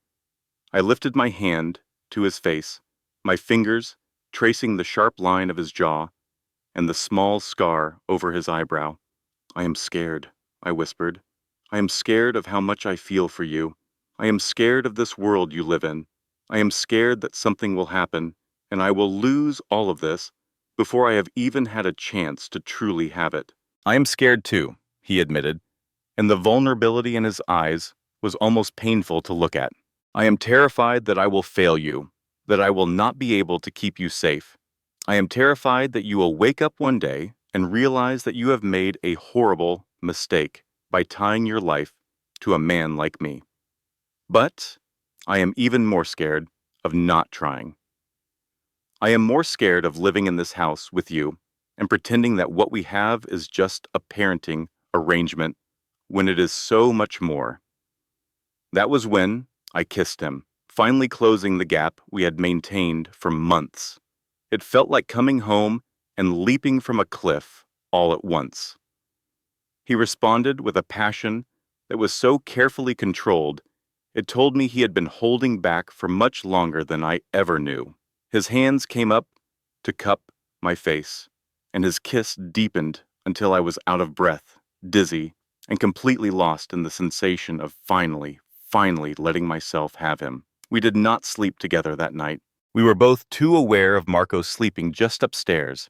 I lifted my hand to his face, my fingers tracing the sharp line of his jaw and the small scar over his eyebrow. "I am scared," I whispered. "I am scared of how much I feel for you. I am scared of this world you live in. I am scared that something will happen, and I will lose all of this before I have even had a chance to truly have it." "I am scared too," he admitted, and the vulnerability in his eyes was almost painful to look at. "I am terrified that I will fail you, that I will not be able to keep you safe. I am terrified that you will wake up one day and realize that you have made a horrible mistake by tying your life to a man like me. But I am even more scared of not trying. I am more scared of living in this house with you and pretending that what we have is just a parenting arrangement when it is so much more." That was when I kissed him, finally closing the gap we had maintained for months. It felt like coming home and leaping from a cliff all at once. He responded with a passion that was so carefully controlled, it told me he had been holding back for much longer than I ever knew. His hands came up to cup my face, and his kiss deepened until I was out of breath, dizzy, and completely lost in the sensation of finally letting myself have him. We did not sleep together that night. We were both too aware of Marco sleeping just upstairs,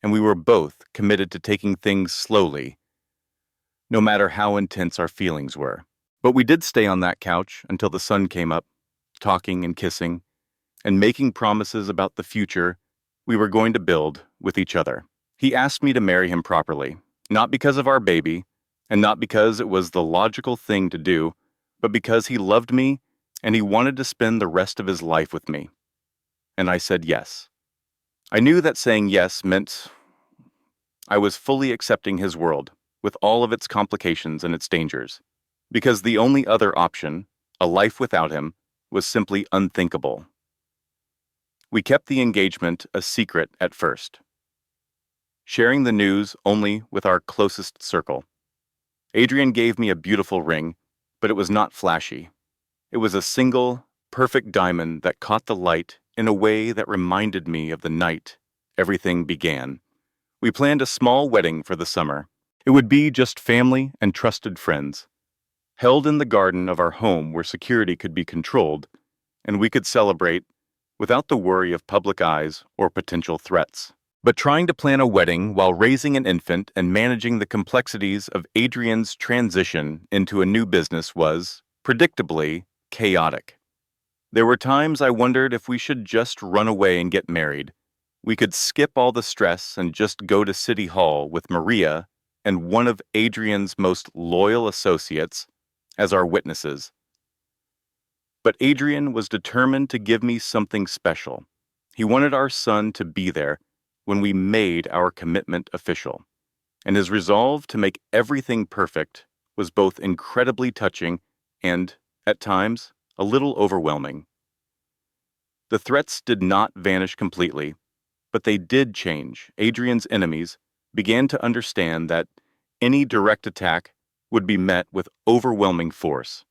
and we were both committed to taking things slowly, no matter how intense our feelings were. But we did stay on that couch until the sun came up, talking and kissing, and making promises about the future we were going to build with each other. He asked me to marry him properly, not because of our baby, and not because it was the logical thing to do, but because he loved me and he wanted to spend the rest of his life with me. And I said yes. I knew that saying yes meant I was fully accepting his world, with all of its complications and its dangers, because the only other option, a life without him, was simply unthinkable. We kept the engagement a secret at first, sharing the news only with our closest circle. Adrian gave me a beautiful ring, but it was not flashy. It was a single, perfect diamond that caught the light in a way that reminded me of the night everything began. We planned a small wedding for the summer. It would be just family and trusted friends, held in the garden of our home where security could be controlled, and we could celebrate without the worry of public eyes or potential threats. But trying to plan a wedding while raising an infant and managing the complexities of Adrian's transition into a new business was, predictably, chaotic. There were times I wondered if we should just run away and get married. We could skip all the stress and just go to City Hall with Maria and one of Adrian's most loyal associates as our witnesses. But Adrian was determined to give me something special. He wanted our son to be there when we made our commitment official, and his resolve to make everything perfect was both incredibly touching and, at times, a little overwhelming. The threats did not vanish completely, but they did change. Adrian's enemies began to understand that any direct attack would be met with overwhelming force.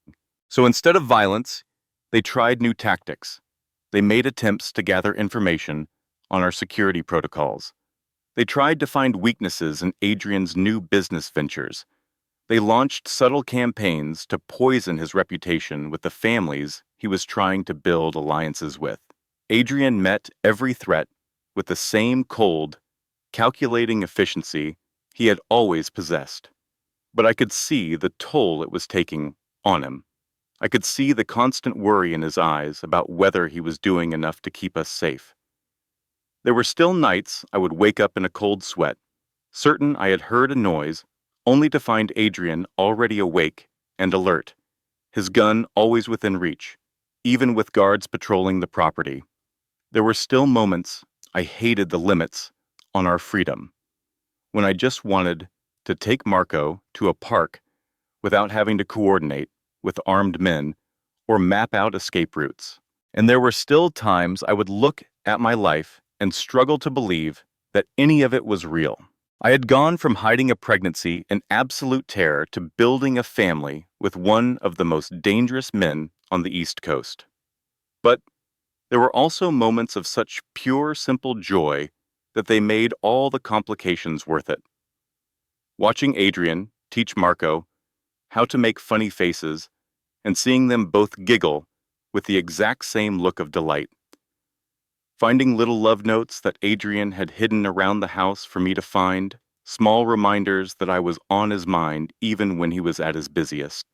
So instead of violence, they tried new tactics. They made attempts to gather information on our security protocols. They tried to find weaknesses in Adrian's new business ventures. They launched subtle campaigns to poison his reputation with the families he was trying to build alliances with. Adrian met every threat with the same cold, calculating efficiency he had always possessed. But I could see the toll it was taking on him. I could see the constant worry in his eyes about whether he was doing enough to keep us safe. There were still nights I would wake up in a cold sweat, certain I had heard a noise, only to find Adrian already awake and alert, his gun always within reach, even with guards patrolling the property. There were still moments I hated the limits on our freedom, when I just wanted to take Marco to a park without having to coordinate with armed men or map out escape routes. And there were still times I would look at my life and struggle to believe that any of it was real. I had gone from hiding a pregnancy in absolute terror to building a family with one of the most dangerous men on the East Coast. But there were also moments of such pure, simple joy that they made all the complications worth it. Watching Adrian teach Marco how to make funny faces and seeing them both giggle with the exact same look of delight. Finding little love notes that Adrian had hidden around the house for me to find, small reminders that I was on his mind even when he was at his busiest.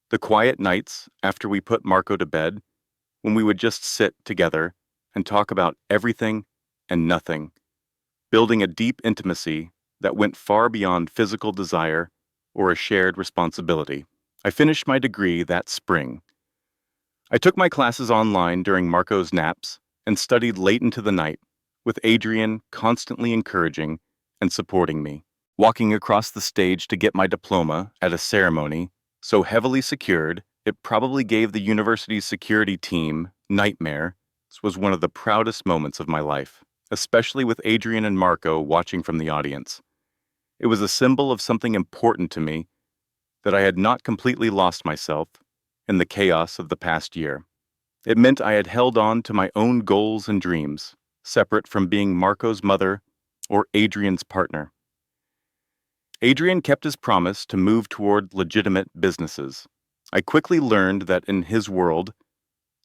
The quiet nights after we put Marco to bed, when we would just sit together and talk about everything and nothing, building a deep intimacy that went far beyond physical desire or a shared responsibility. I finished my degree that spring. I took my classes online during Marco's naps and studied late into the night, with Adrian constantly encouraging and supporting me. Walking across the stage to get my diploma at a ceremony so heavily secured it probably gave the university's security team nightmare was one of the proudest moments of my life, especially with Adrian and Marco watching from the audience. It was a symbol of something important to me, that I had not completely lost myself in the chaos of the past year. It meant I had held on to my own goals and dreams, separate from being Marco's mother or Adrian's partner. Adrian kept his promise to move toward legitimate businesses. I quickly learned that in his world,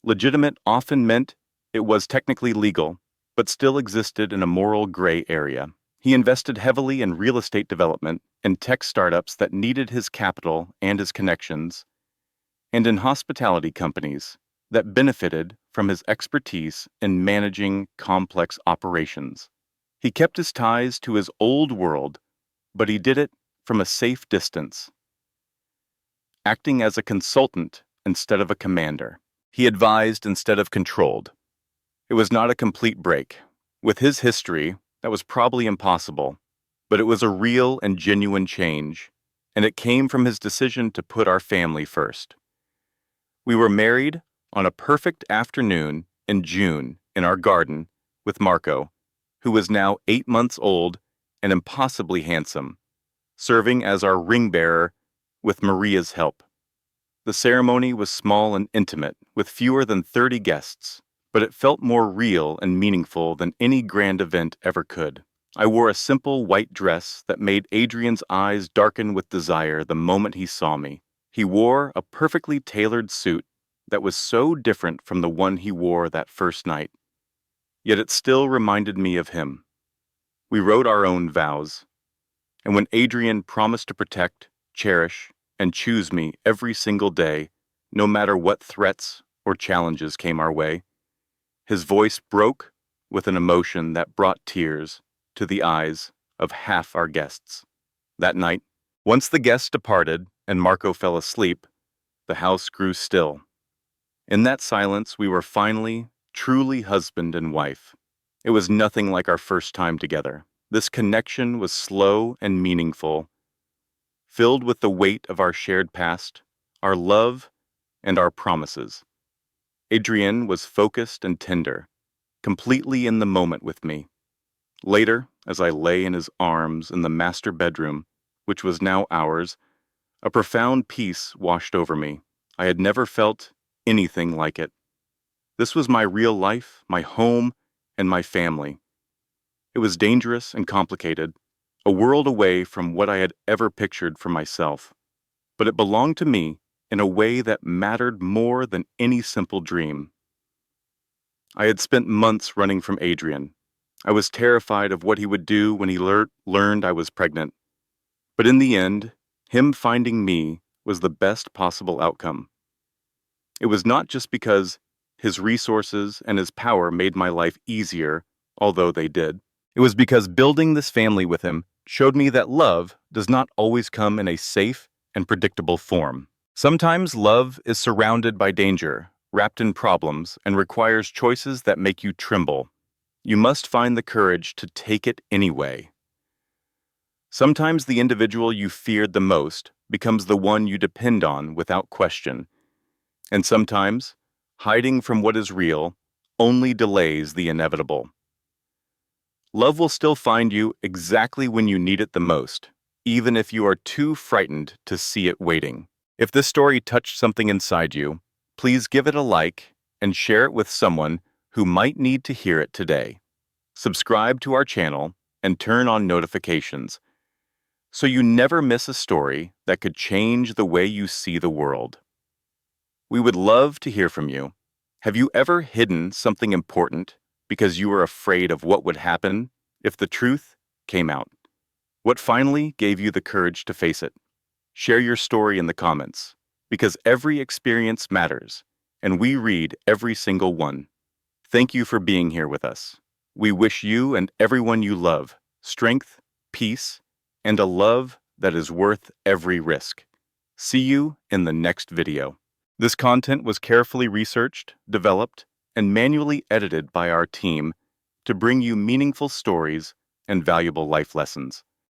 legitimate often meant it was technically legal, but still existed in a moral gray area. He invested heavily in real estate development and tech startups that needed his capital and his connections, and in hospitality companies that benefited from his expertise in managing complex operations. He kept his ties to his old world, but he did it from a safe distance, acting as a consultant instead of a commander. He advised instead of controlled. It was not a complete break. With his history, that was probably impossible, but it was a real and genuine change, and it came from his decision to put our family first. We were married on a perfect afternoon in June in our garden with Marco, who was now 8 months old and impossibly handsome, serving as our ring bearer with Maria's help. The ceremony was small and intimate, with fewer than 30 guests, but it felt more real and meaningful than any grand event ever could. I wore a simple white dress that made Adrian's eyes darken with desire the moment he saw me. He wore a perfectly tailored suit that was so different from the one he wore that first night, yet it still reminded me of him. We wrote our own vows, and when Adrian promised to protect, cherish, and choose me every single day, no matter what threats or challenges came our way, his voice broke with an emotion that brought tears to the eyes of half our guests. That night, once the guests departed and Marco fell asleep, the house grew still. In that silence, we were finally, truly husband and wife. It was nothing like our first time together. This connection was slow and meaningful, filled with the weight of our shared past, our love, and our promises. Adrian was focused and tender, completely in the moment with me. Later, as I lay in his arms in the master bedroom, which was now ours, a profound peace washed over me. I had never felt anything like it. This was my real life, my home, and my family. It was dangerous and complicated, a world away from what I had ever pictured for myself. But it belonged to me in a way that mattered more than any simple dream. I had spent months running from Adrian. I was terrified of what he would do when he learned I was pregnant. But in the end, him finding me was the best possible outcome. It was not just because his resources and his power made my life easier, although they did. It was because building this family with him showed me that love does not always come in a safe and predictable form. Sometimes love is surrounded by danger, wrapped in problems, and requires choices that make you tremble. You must find the courage to take it anyway. Sometimes the individual you feared the most becomes the one you depend on without question. And sometimes, hiding from what is real only delays the inevitable. Love will still find you exactly when you need it the most, even if you are too frightened to see it waiting. If this story touched something inside you, please give it a like and share it with someone who might need to hear it today. Subscribe to our channel and turn on notifications so you never miss a story that could change the way you see the world. We would love to hear from you. Have you ever hidden something important because you were afraid of what would happen if the truth came out? What finally gave you the courage to face it? Share your story in the comments, because every experience matters, and we read every single one. Thank you for being here with us. We wish you and everyone you love strength, peace, and a love that is worth every risk. See you in the next video. This content was carefully researched, developed, and manually edited by our team to bring you meaningful stories and valuable life lessons.